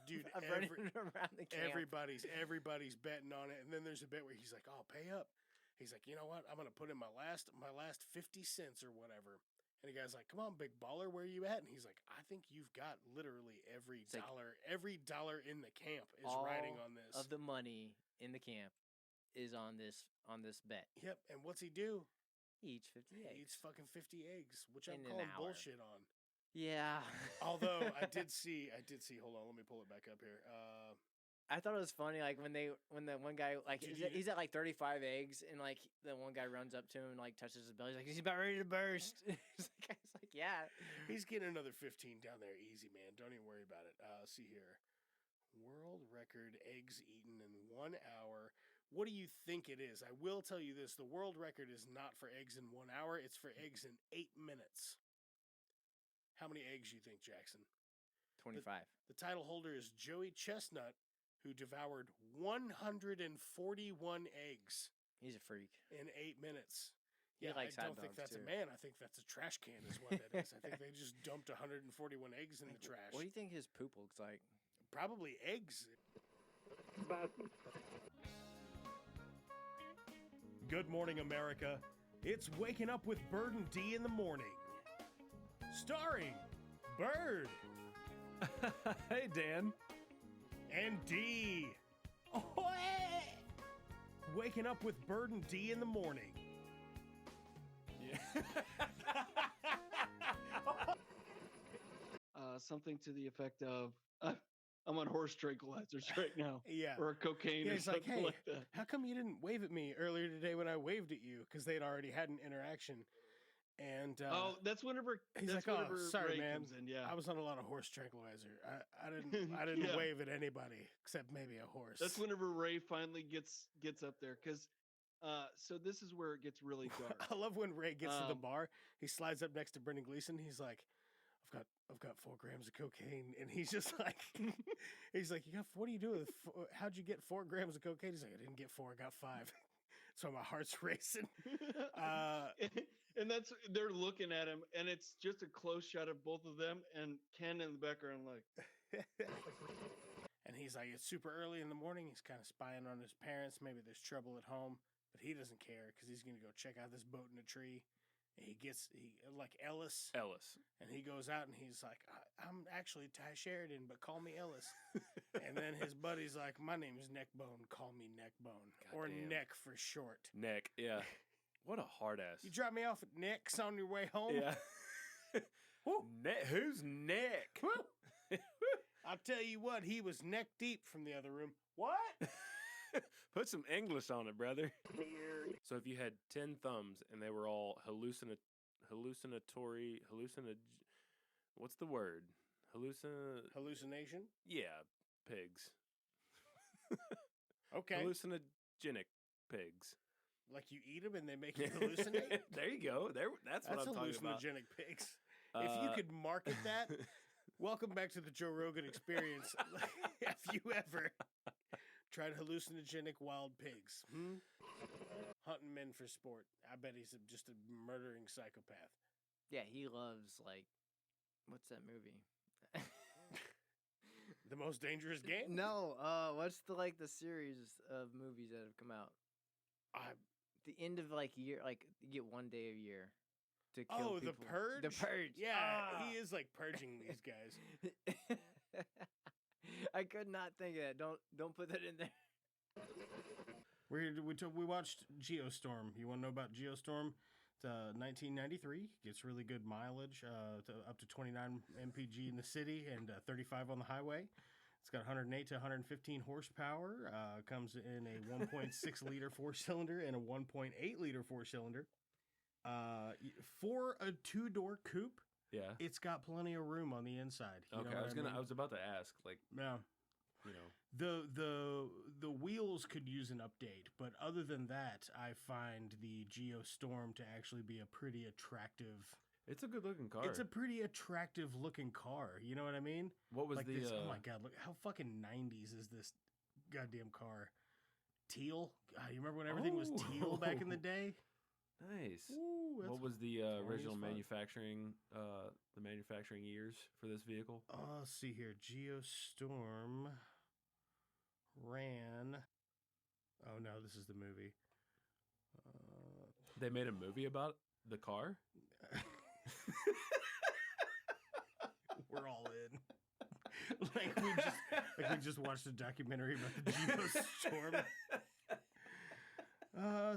dude, running around the camp. Everybody's betting on it, and then there's a bit where he's like, "Oh, pay up." He's like, "You know what? I'm gonna put in my last 50 cents or whatever." And the guy's like, "Come on, big baller, where are you at?" And he's like, "I think you've got literally every dollar in the camp is riding on this. Of the money in the camp is on this bet." Yep. And what's he do? He eats 50 eggs. He eats fucking 50 eggs, which I'm In an calling hour. bullshit on. Yeah. Although I did see. Hold on, let me pull it back up here. I thought it was funny, like when the one guy like he's at like 35 eggs, and like the one guy runs up to him and like touches his belly. He's like, "He's about ready to burst." It's like, yeah, he's getting another 15 down there, easy, man. Don't even worry about it. See here, world record eggs eaten in 1 hour. What do you think it is? I will tell you this: the world record is not for eggs in 1 hour; it's for eggs in 8 minutes. How many eggs you think, Jackson? 25. The title holder is Joey Chestnut, who devoured 141 eggs. He's a freak. In 8 minutes. He Yeah, likes I hot don't think dogs, that's too. a man. I think that's a trash can is what that is. I think they just dumped 141 eggs in the trash. What do you think his poop looks like? Probably eggs. Good morning, America. It's Waking Up with Bird and D in the morning. Starring Bird. Hey, Dan. And D. Waking Up with Bird and D in the morning. Yeah. Something to the effect of, I'm on horse tranquilizers right now. Yeah. Or cocaine or He's like, something "Hey, like that. how come you didn't wave at me earlier today when I waved at you?" Because they'd already had an interaction. And that's whenever he's that's like, whenever "Oh, sorry, Ray man. comes in, yeah. I was on a lot of horse tranquilizer. I didn't Yeah. wave at anybody except maybe a horse." That's whenever Ray finally gets up there, because so this is where it gets really dark. I love when Ray gets to the bar. He slides up next to Brendan Gleeson. He's like, I've got 4 grams of cocaine," and he's just like, what do you do with? How'd you get 4 grams of cocaine? He's like, "I didn't get 4, I got 5." So my heart's racing. And that's, they're looking at him, and it's just a close shot of both of them, and Ken in the background, like. And he's like, it's super early in the morning. He's kind of spying on his parents. Maybe there's trouble at home, but he doesn't care because he's gonna go check out this boat in a tree. And he like Ellis, and he goes out and he's like, "I'm actually Ty Sheridan, but call me Ellis." And then his buddy's like, "My name's Neckbone. Call me Neckbone, or Goddamn. Neck for short." Neck, yeah. What a hard ass. You drop me off at Neck's on your way home. Yeah. Who's Neck? I'll tell you what, he was neck deep from the other room. What? Put some English on it, brother. So if you had 10 thumbs and they were all hallucinatory, what's the word? Hallucination? Yeah, pigs. Okay. Hallucinogenic pigs. Like you eat them and they make you hallucinate? There you go. That's what I'm talking about. Hallucinogenic pigs. If you could market that, welcome back to the Joe Rogan Experience. Have you ever tried hallucinogenic wild pigs? Hunting men for sport. I bet he's just a murdering psychopath. Yeah, he loves, like, what's that movie? The Most Dangerous Game? No, what's the series of movies that have come out? The end of year, you get 1 day a year to kill people. The Purge? The Purge. Yeah, he is like purging these guys. I could not think of that. Don't put that in there. We watched Geostorm. You want to know about Geostorm? It's 1993. Gets really good mileage, up to 29 mpg in the city and 35 on the highway. It's got 108 to 115 horsepower. Comes in a 1.6 liter 4-cylinder and a 1.8 liter 4-cylinder. For a 2-door coupe, yeah, it's got plenty of room on the inside. You know what I mean? I was about to ask, yeah. you know. The wheels could use an update, but other than that, I find the Geostorm to actually be a pretty attractive. It's a good looking car. It's a pretty attractive looking car. You know what I mean? What was like the? This, oh my god! Look how fucking 90s is this goddamn car. Teal. God, you remember when everything was teal back in the day? Nice. Ooh, what was the original as fuck. manufacturing years for this vehicle? Let's see here. Geostorm ran. Oh no, this is the movie. They made a movie about the car? We're all in. like we just watched a documentary about the Geostorm.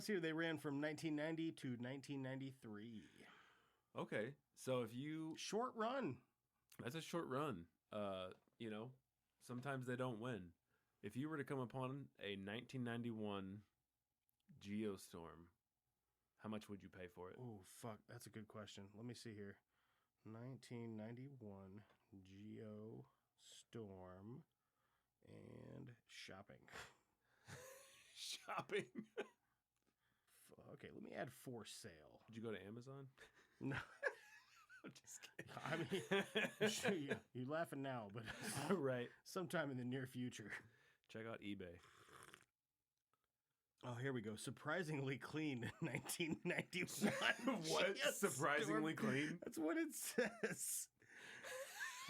So they ran from 1990 to 1993. Okay, so if you short run, that's a short run. You know, sometimes they don't win. If you were to come upon a 1991 Geostorm, how much would you pay for it? Oh fuck, that's a good question. Let me see here. 1991 Geostorm and shopping. Shopping. Okay, let me add for sale. Did you go to Amazon? No. I'm just kidding. I mean, you're laughing now, but right, sometime in the near future. Check out eBay. Oh, here we go. Surprisingly clean in 1991. What? Surprisingly clean? That's what it says.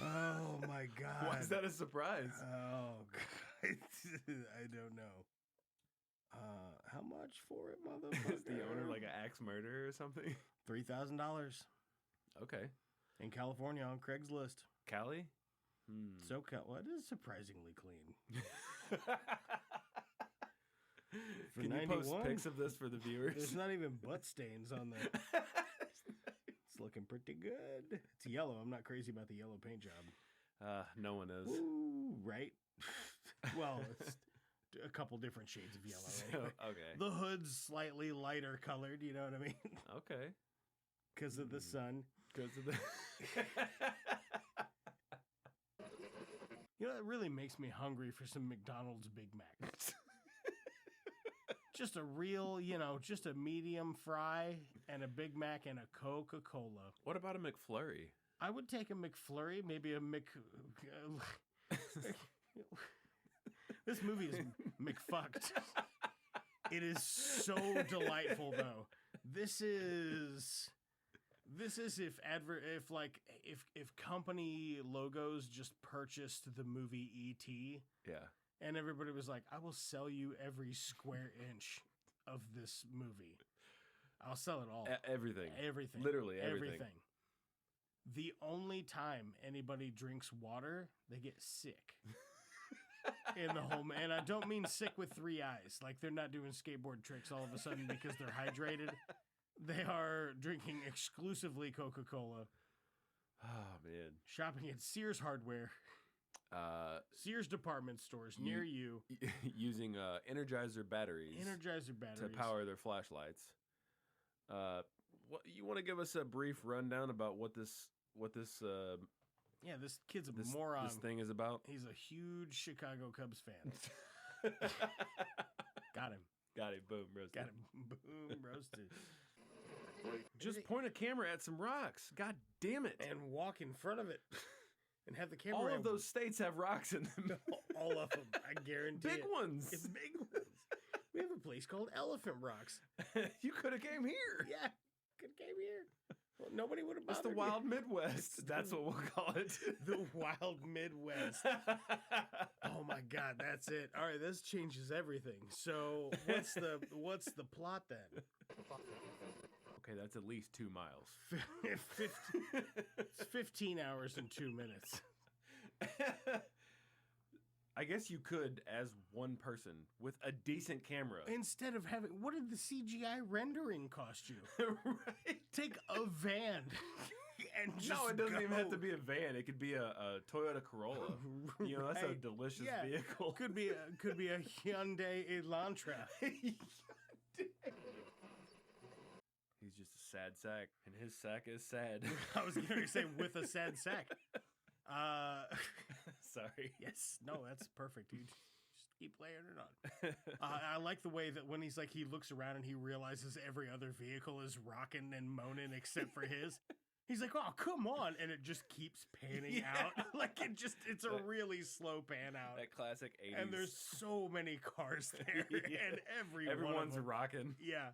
Oh my god. Why is that a surprise? Oh god. I don't know. How much for it, motherfucker? Is the owner like an axe murderer or something? $3,000. Okay. In California on Craigslist. Cali? SoCal. What is surprisingly clean? For Can you post pics of this for the viewers? There's not even butt stains on the. It's looking pretty good. It's yellow. I'm not crazy about the yellow paint job. No one is. Ooh, right? Well, it's a couple different shades of yellow. Anyway. Okay. The hood's slightly lighter colored. You know what I mean? Okay. Because of the sun. Because of the. You know, it really makes me hungry for some McDonald's Big Mac. Just a real, just a medium fry and a Big Mac and a Coca-Cola. What about a McFlurry? I would take a McFlurry, maybe a This movie is McFucked. It is so delightful, though. This is if company logos just purchased the movie E.T. Yeah. And everybody was like, I will sell you every square inch of this movie. I'll sell it all. Everything. Everything. Literally everything. The only time anybody drinks water, they get sick. In the home. And I don't mean sick with 3 eyes. Like they're not doing skateboard tricks all of a sudden because they're hydrated. They are drinking exclusively Coca-Cola. Oh, man. Shopping at Sears Hardware. Sears department stores near you. Using Energizer batteries. To power their flashlights. What you want to give us a brief rundown about what this yeah, this kid's a moron. This thing is about. He's a huge Chicago Cubs fan. Got him. Boom, roasted. Got him. Boom, roasted. Just point a camera at some rocks. God damn it. And walk in front of it. And have the camera. All of those states have rocks in them. All of them. I guarantee Big ones. It's big ones. We have a place called Elephant Rocks. You could have came here. Yeah, could have came here. Well, nobody would have bothered. It's the Wild Midwest. That's what we'll call it. The Wild Midwest. Oh my God, that's it. All right, this changes everything. So what's the plot then? Okay, that's at least 2 miles. 15 hours and 2 minutes. I guess you could, as one person, with a decent camera. Instead of having... What did the CGI rendering cost you? Right? Take a van and just No, it doesn't go. even have to be a van. It could be a Toyota Corolla. You know, that's a Right. delicious Yeah. vehicle. Could be a Hyundai Elantra. He's just a sad sack, and his sack is sad. I was going to say with a sad sack. Sorry. Yes. No, that's perfect, dude. Just keep layering it on. I like the way that when he's like, he looks around and he realizes every other vehicle is rocking and moaning except for his. He's like, oh, come on. And it just keeps panning out. Like, it's a really slow pan out. That classic 80s. And there's so many cars there. And everyone's rocking. Yeah.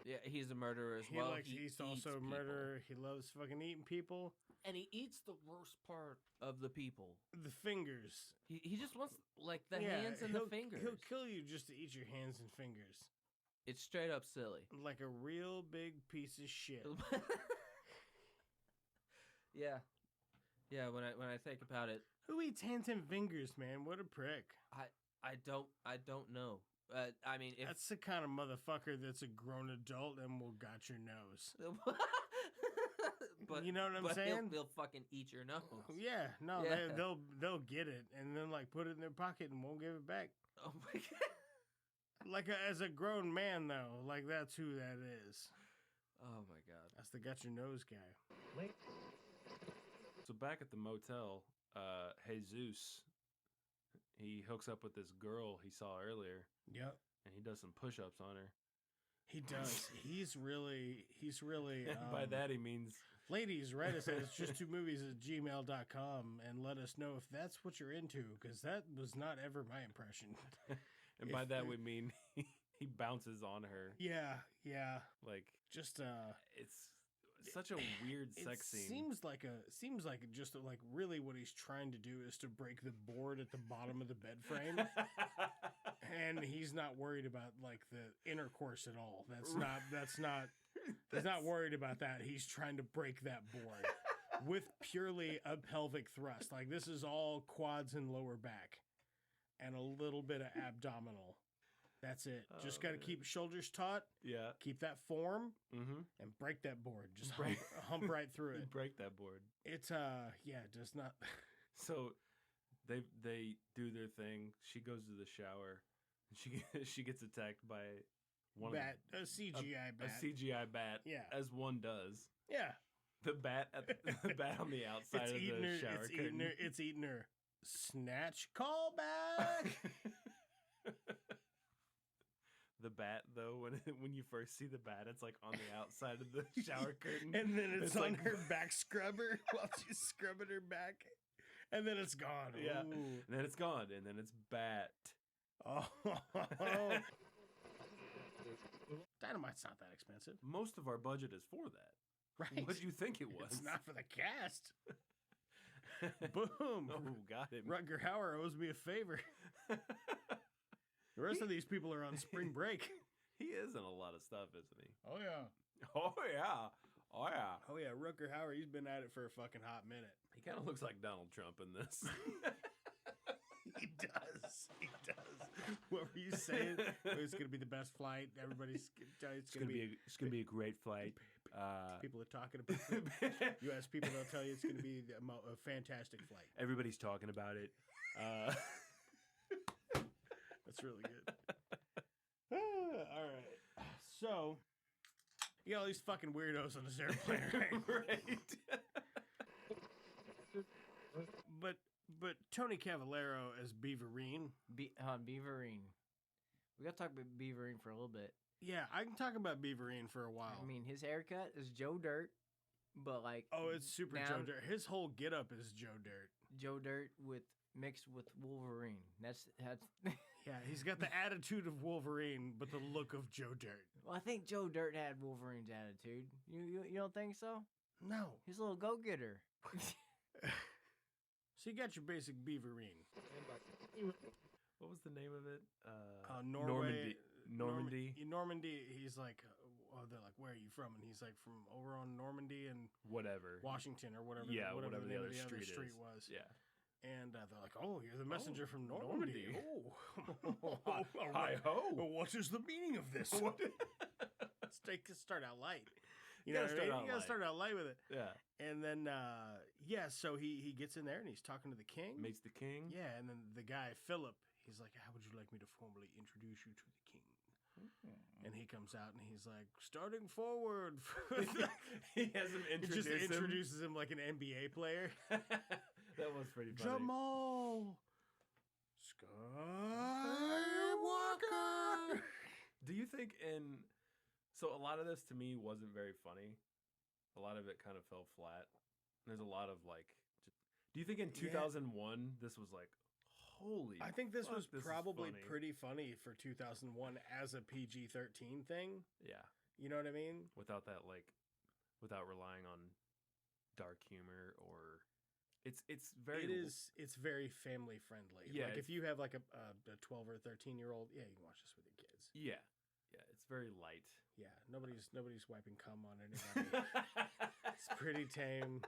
Yeah, he's a murderer as well. He's also a murderer. He loves fucking eating people. And he eats the worst part of the people. The fingers. He just wants, like, the hands and the fingers. He'll kill you just to eat your hands and fingers. It's straight up silly. Like a real big piece of shit. Yeah. Yeah, when I think about it. Who eats hands and fingers, man? What a prick. I don't know. I mean, if that's the kind of motherfucker that's a grown adult and will got your nose. But you know what I'm saying? They'll fucking eat your nose. Yeah, no, Yeah. they'll get it and then like put it in their pocket and won't give it back. Oh my god! Like as a grown man though, like that's who that is. Oh my god, that's the got your nose guy. So back at the motel, Jesus, he hooks up with this girl he saw earlier. Yep. And he does some push-ups on her. He does. He's really. And by that he means, ladies, write us at it's just two movies at gmail.com and let us know if that's what you're into, because that was not ever my impression. And by that we mean he bounces on her. Yeah, yeah. Like just it's such a weird sex scene. Seems like just like really what he's trying to do is to break the board at the bottom of the bed frame. And he's not worried about like the intercourse at all. He's not worried about that. He's trying to break that board with purely a pelvic thrust. Like this is all quads and lower back and a little bit of abdominal. That's it. Just got to keep shoulders taut. Yeah. Keep that form and break that board. Just hump right through it. Break that board. It's it does not. So they do their thing. She goes to the shower. She gets attacked by a CGI bat. A CGI bat. Yeah. As one does. Yeah. The bat on the outside of the shower curtain. It's eating her. Snatch callback. The bat, though, when you first see the bat, it's like on the outside of the shower curtain. And then it's on like her back scrubber while she's scrubbing her back. And then it's gone. Yeah. Ooh. And then it's gone. And then it's bat. Oh. Dynamite's not that expensive. Most of our budget is for that. Right. What do you think it was? It's not for the cast. Boom. Oh, got him. Rutger Hauer owes me a favor. The rest of these people are on spring break. He is in a lot of stuff, isn't he? Oh, yeah. Oh, yeah. Oh, yeah. Oh, yeah. Rutger Hauer, he's been at it for a fucking hot minute. He kind of looks like Donald Trump in this. He does. He does. What were you saying? It's going to be the best flight. Everybody's it's going to be a great flight. People are talking about it. You ask people, they'll tell you it's going to be a fantastic flight. Everybody's talking about it. That's really good. All right. So, you got all these fucking weirdos on this airplane, right? But Tony Cavallero as Beaverine. Beaverine. We got to talk about Beaverine for a little bit. Yeah, I can talk about Beaverine for a while. I mean, his haircut is Joe Dirt, but like... Oh, it's super Joe Dirt. His whole getup is Joe Dirt. Joe Dirt mixed with Wolverine. That's Yeah, he's got the attitude of Wolverine, but the look of Joe Dirt. Well, I think Joe Dirt had Wolverine's attitude. You don't think so? No. He's a little go-getter. So you got your basic Beaverine. What was the name of it? Normandy. Normandy. He's like, they're like, where are you from? And he's like, from over on Normandy and whatever, Washington or whatever. Yeah, whatever the other street is. was. Yeah. And they're like, oh, you're the messenger from Normandy. Oh. Hi ho. What is the meaning of this? Let's start out light. You gotta start out light with it. Yeah. And then, so he gets in there and he's talking to the king. Meets the king. Yeah, and then the guy, Philip, he's like, how would you like me to formally introduce you to the king? And he comes out and he's like, starting forward. He has him introduce introduces him like an NBA player. That was pretty funny. Jamal Skywalker. Do you think so a lot of this to me wasn't very funny. A lot of it kind of fell flat. There's a lot of do you think in 2001 this was like, holy I think this was this is probably funny. pretty funny for 2001 as a PG-13 thing. Yeah. You know what I mean? Without that without relying on dark humor or it's very it's very family friendly. Yeah, like if you have like a 12 or 13-year-old, yeah, you can watch this with your kids. Yeah. Yeah, it's very light. Yeah, nobody's wiping cum on anybody. It's pretty tame.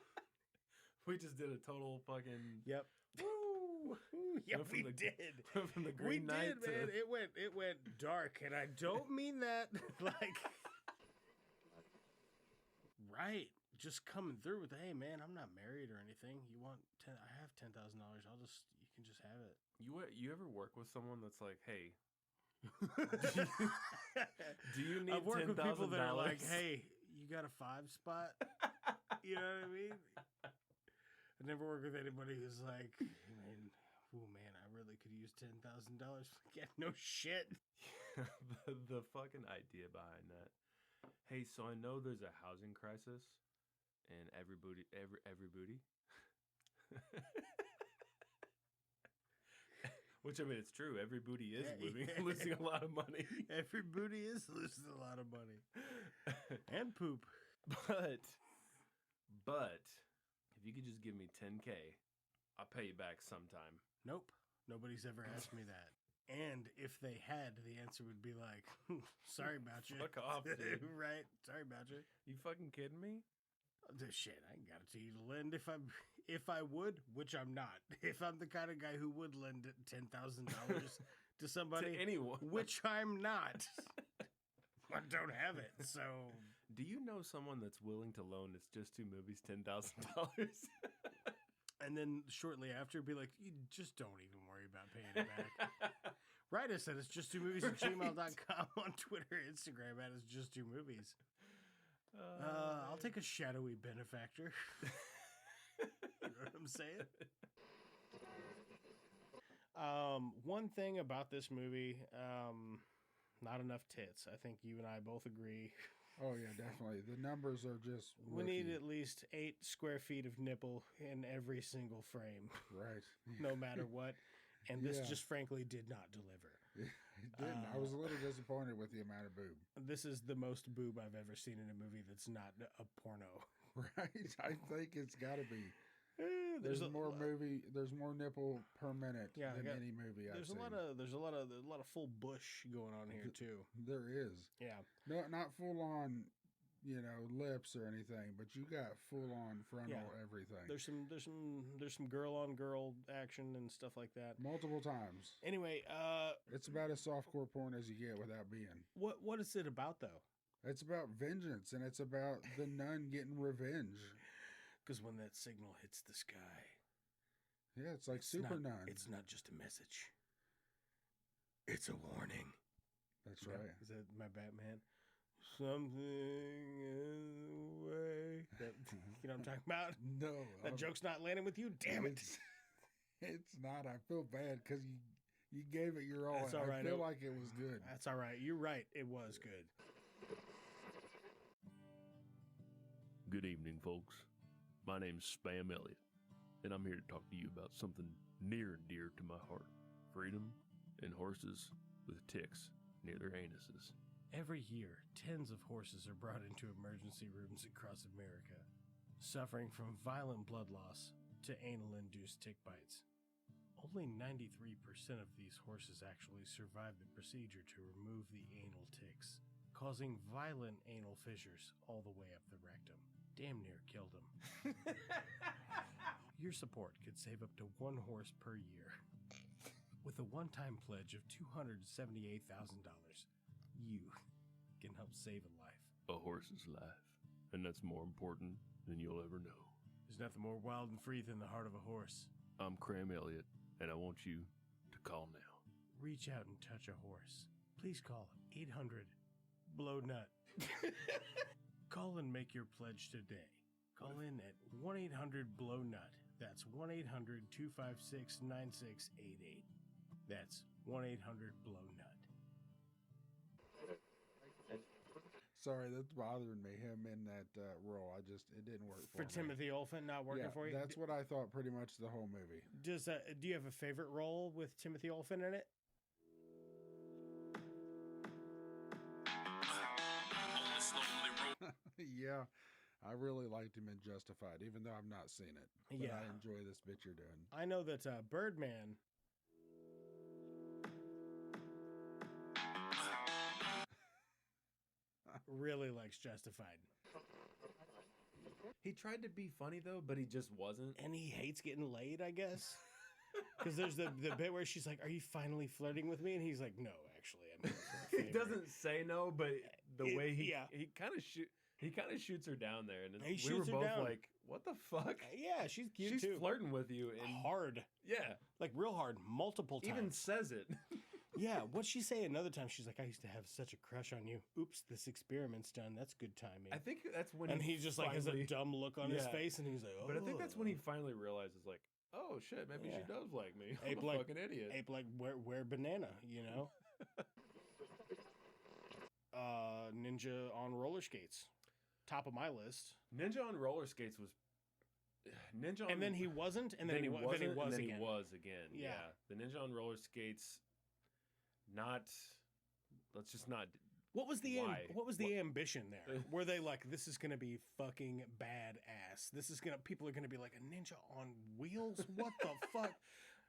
We just did a total fucking Yep. Woo! Yeah, we did. From the Green Knight we did, man. It went dark, and I don't mean that like right. Just coming through with, hey man, I'm not married or anything. You want I have $10,000. You can just have it. You ever work with someone that's like, hey, do you need I've worked with people that are like, $10,000? hey, you got a 5 spot? You know what I mean? I never worked with anybody who's like, man, I really could use $10,000. Yeah, no shit. the fucking idea behind that. Hey, so I know there's a housing crisis, and every booty. Which, I mean, it's true. Every booty is losing a lot of money. Every booty is losing a lot of money. And poop. But, if you could just give me $10K, I'll pay you back sometime. Nope. Nobody's ever asked me that. And if they had, the answer would be like, sorry about you. Fuck off, dude. Right? Sorry about you. You fucking kidding me? Shit, I ain't got it to you to lend if I would, which I'm not. If I'm the kind of guy who would lend $10,000 to somebody, to anyone, which I'm not. I don't have it. So, do you know someone that's willing to loan It's Just Two Movies $10,000? And then shortly after, be like, you just don't even worry about paying it back. Write us at It's Just Two Movies at gmail.com, on Twitter, Instagram at It's Just Two Movies. I'll take a shadowy benefactor. You know what I'm saying? One thing about this movie, not enough tits. I think you and I both agree. Oh yeah, definitely. The numbers are just We need at least 8 square feet of nipple in every single frame. Right. No matter what. And this just frankly did not deliver. It didn't. I was a little disappointed with the amount of boob. This is the most boob I've ever seen in a movie that's not a porno. Right? I think it's got to be. There's more nipple per minute than any movie I've There's seen. a lot of full bush going on here too. There is. Yeah. No, not full on, lips or anything, but you got full on frontal everything. There's some girl on girl action and stuff like that. Multiple times. Anyway, it's about as softcore porn as you get without being. What is it about though? It's about vengeance, and it's about the nun getting revenge. Because when that signal hits the sky, yeah, it's like Super Nun. It's not just a message. It's a warning. That's right. Is that my Batman? Something in the way. You know what I'm talking about? No. That joke's not landing with you? Damn it. It's not. I feel bad because you gave it your all. That's all right. I feel like it was good. That's all right. You're right. It was good. Good evening, folks. My name's Spam Elliott, and I'm here to talk to you about something near and dear to my heart. Freedom and horses with ticks near their anuses. Every year, tens of horses are brought into emergency rooms across America, suffering from violent blood loss to anal-induced tick bites. Only 93% of these horses actually survive the procedure to remove the anal ticks, causing violent anal fissures all the way up the rectum. Damn near killed him. Your support could save up to 1 horse per year. With a one-time pledge of $278,000, you can help save a life. A horse's life, and that's more important than you'll ever know. There's nothing more wild and free than the heart of a horse. I'm Cram Elliott, and I want you to call now. Reach out and touch a horse. Please call 800-BLOW-NUT. Call and make your pledge today. Call in at 1-800-BLOW-NUT. That's 1-800-256-9688. That's 1-800-BLOW-NUT. Sorry, that's bothering me. Him in that role, it didn't work for me. Timothy Olyphant not working for you? That's what I thought pretty much the whole movie. Do you have a favorite role with Timothy Olyphant in it? Yeah, I really liked him in Justified, even though I've not seen it. But I enjoy this bit you're doing. I know that Birdman. Really likes Justified. He tried to be funny though, but he just wasn't. And he hates getting laid, I guess. Because there's the bit where she's like, "Are you finally flirting with me?" And he's like, "No, actually, I'm." He doesn't say no, but the way he kind of shoots her down there, and we were both like, "What the fuck?" Yeah, she's cute too. She's flirting with you and hard. Yeah, like real hard, multiple times. Even says it. Yeah, what'd she say another time? She's like, "I used to have such a crush on you. Oops, this experiment's done. That's good timing." I think that's when and he just like has a dumb look on his face, and he's like, "Oh." But I think that's when he finally realizes, like, "Oh shit, maybe she does like me. I'm a fucking idiot." Ape like wear banana, you know. Ninja on roller skates, top of my list. Ninja on roller skates was Ninja, and then he wasn't, and then he was again. Yeah, the Ninja on roller skates. Let's just not. What was the ambition there? Were they like, this is gonna be fucking badass? People are gonna be like, a ninja on wheels? What the fuck?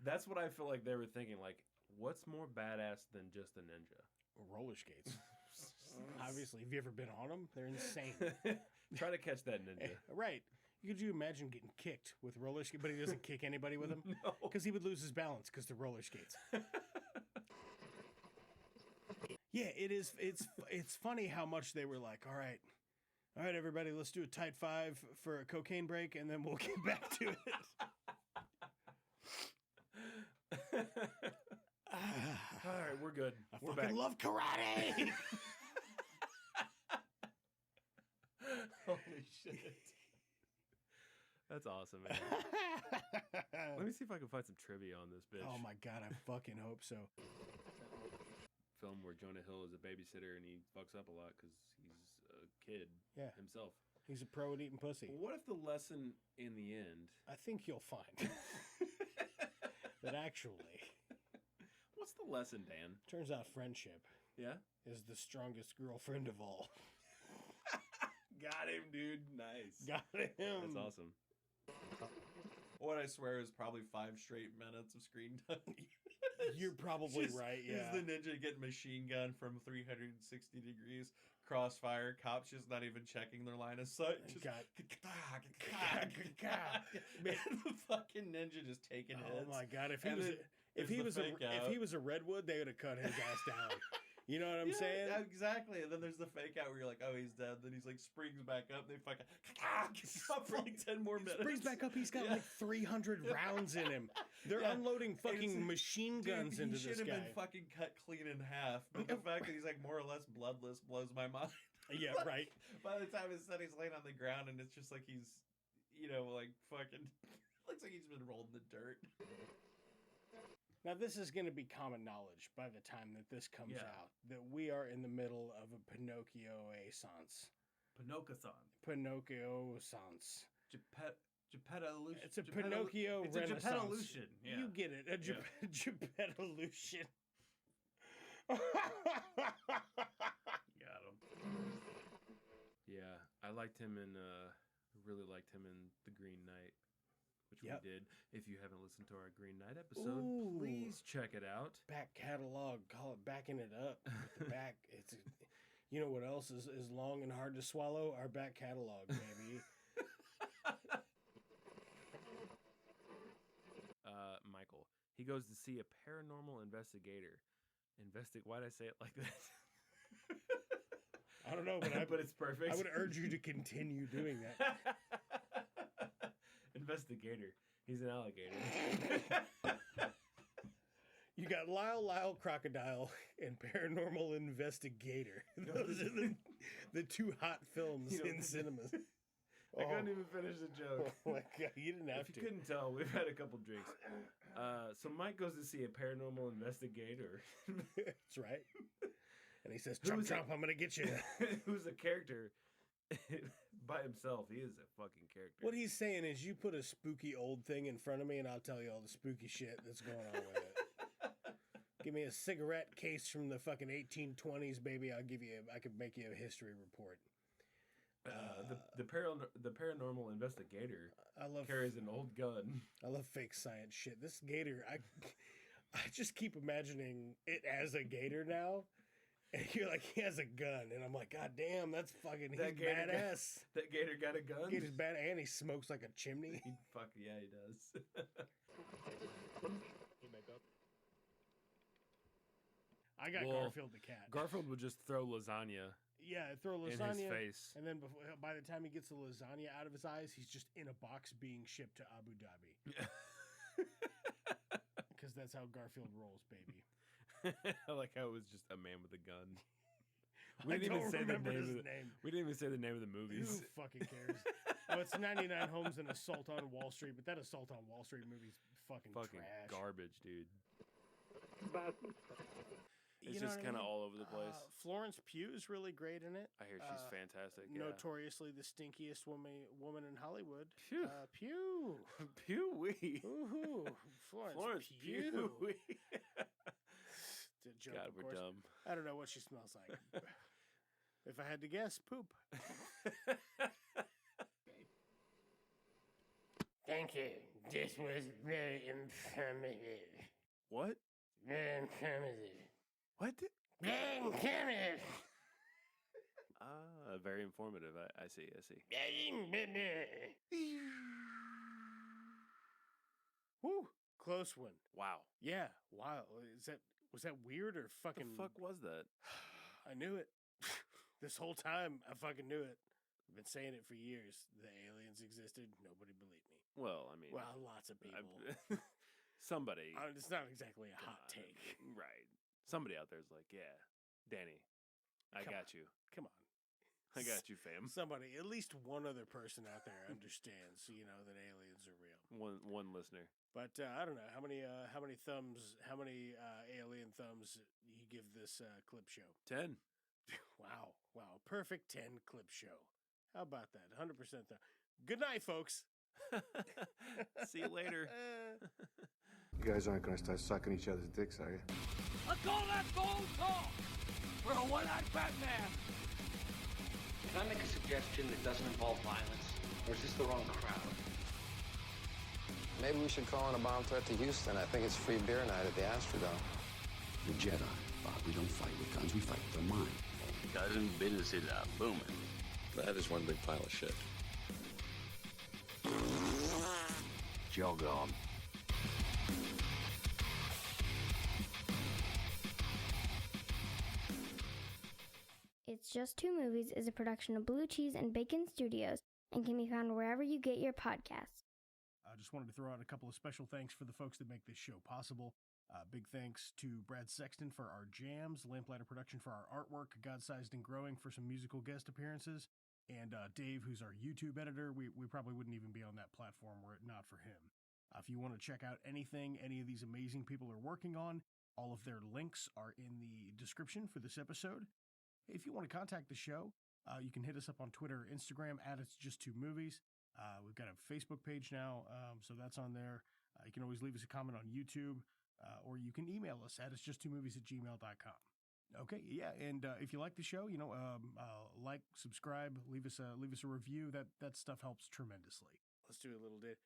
That's what I feel like they were thinking. Like, what's more badass than just a ninja? Roller skates. Obviously, have you ever been on them? They're insane. Try to catch that ninja. Right. Could you imagine getting kicked with roller skates? But he doesn't kick anybody with them? No. Because he would lose his balance because they're roller skates. Yeah, it is. It's funny how much they were like, all right, everybody, let's do a tight 5 for a cocaine break, and then we'll get back to it. All right, we're good. We're fucking love karate. Holy shit. That's awesome, man. Let me see if I can find some trivia on this bitch. Oh my god, I fucking hope so. Film where Jonah Hill is a babysitter and he fucks up a lot because he's a kid himself. He's a pro at eating pussy. What if the lesson in the end... I think you'll find that actually... What's the lesson, Dan? Turns out friendship is the strongest girlfriend of all. Got him, dude. Nice. Got him. That's awesome. What I swear is probably 5 straight minutes of screen time. You're probably right, yeah. Is the ninja getting machine gun from 360 degrees, crossfire, cops just not even checking their line of sight. Just man, the fucking ninja just taking hits. Oh my god, if he was a redwood, they would have cut his ass down. You know what I'm saying? Exactly. And then there's the fake out where you're like, oh, he's dead. Then he's like springs back up. They fucking stop for like 10 more minutes. Springs back up. He's got like 300 rounds in him. They're unloading fucking machine guns into this guy. He should have been fucking cut clean in half. But the fact that he's like more or less bloodless blows my mind. Yeah, right. By the time it's said, he's laying on the ground and it's just like he's, like fucking looks like he's been rolled in the dirt. Now, this is going to be common knowledge by the time that this comes out, that we are in the middle of a Pinocchio-essence. Pinocchio-essence. Geppetolution. It's a Pinocchio renaissance. It's a Geppetolution. Yeah. You get it. A Geppetolution. Got him. Yeah, I liked him in, really liked him in The Green Knight. Which we did. If you haven't listened to our Green Knight episode, please check it out. Back catalog, call it backing it up. With the back, you know what else is long and hard to swallow? Our back catalog, baby. Michael, he goes to see a paranormal investigator. Why'd I say it like that? I don't know, but it's perfect. I would urge you to continue doing that. Investigator. He's an alligator. You got Lyle Crocodile and Paranormal Investigator. Those are the 2 hot films in cinemas. I couldn't even finish the joke. Oh my God, you didn't have If to. you couldn't tell, we've had a couple drinks. So Mike goes to see a paranormal investigator. That's right. And he says, Trump, I'm going to get you. Who's a character by himself. He is a fucking character. What he's saying is, you put a spooky old thing in front of me, and I'll tell you all the spooky shit that's going on with it. Give me a cigarette case from the fucking 1820s, baby. I could make you a history report. The paranormal investigator carries an old gun. I love fake science shit. This gator, I just keep imagining it as a gator now. And you're like, he has a gun. And I'm like, God damn, that's fucking, he's badass. That gator got a gun? Gator's bad, and he smokes like a chimney. Fuck yeah, he does. I got Garfield the cat. Garfield would just throw lasagna. Yeah, throw lasagna in his face. And then by the time he gets the lasagna out of his eyes, he's just in a box being shipped to Abu Dhabi. Because that's how Garfield rolls, baby. I like how it was just a man with a gun. We didn't even say the name. We didn't even say the name of the movies. Who fucking cares? Oh, it's 99 Homes and Assault on Wall Street, but that Assault on Wall Street movie's fucking trash. Garbage, dude. It's just kind of all over the place. Florence Pugh is really great in it. I hear she's fantastic. Yeah. Notoriously the stinkiest woman in Hollywood. Pugh. Pugh. Pugh-wee. Woohoo. Florence Pugh. Joke, God, we're dumb. I don't know what she smells like. If I had to guess, poop. Thank you. This was very informative. What? Very informative. What? Very informative. Very informative. I see. Woo! Close one. Wow. Yeah. Wow. Was that weird or fucking? The fuck was that? I knew it. This whole time, I fucking knew it. I've been saying it for years. The aliens existed. Nobody believed me. Well, I mean, lots of people. Somebody. It's not exactly a hot take, right? Somebody out there's like, yeah, Danny, I got you. Come on. I got you, fam. Somebody, at least one other person out there understands, that aliens are real. One listener. But I don't know how many alien thumbs you give this clip show. 10. Wow, perfect 10 clip show. How about that? 100% thumb. Good night, folks. See you later. You guys aren't gonna start sucking each other's dicks, are you? Let's call that gold talk for a one-eyed Batman. Can I make a suggestion that doesn't involve violence? Or is this the wrong crowd? Maybe we should call in a bomb threat to Houston. I think it's free beer night at the Astrodome. The Jedi, Bob. We don't fight with guns, we fight with our mind. Cousin business is booming. That is one big pile of shit. Jog on. It's Just Two Movies is a production of Blue Cheese and Bacon Studios and can be found wherever you get your podcasts. I just wanted to throw out a couple of special thanks for the folks that make this show possible. Big thanks to Brad Sexton for our jams, Lamplighter Production for our artwork, Godsized Growing for some musical guest appearances, and Dave, who's our YouTube editor. We probably wouldn't even be on that platform were it not for him. If you want to check out anything any of these amazing people are working on, all of their links are in the description for this episode. If you want to contact the show, you can hit us up on Twitter or Instagram at It's Just Two Movies. We've got a Facebook page now, so that's on there. You can always leave us a comment on YouTube, or you can email us at itsjusttwomovies@gmail.com. Okay, yeah, and if you like the show, like, subscribe, leave us a review. That stuff helps tremendously. Let's do a little bit.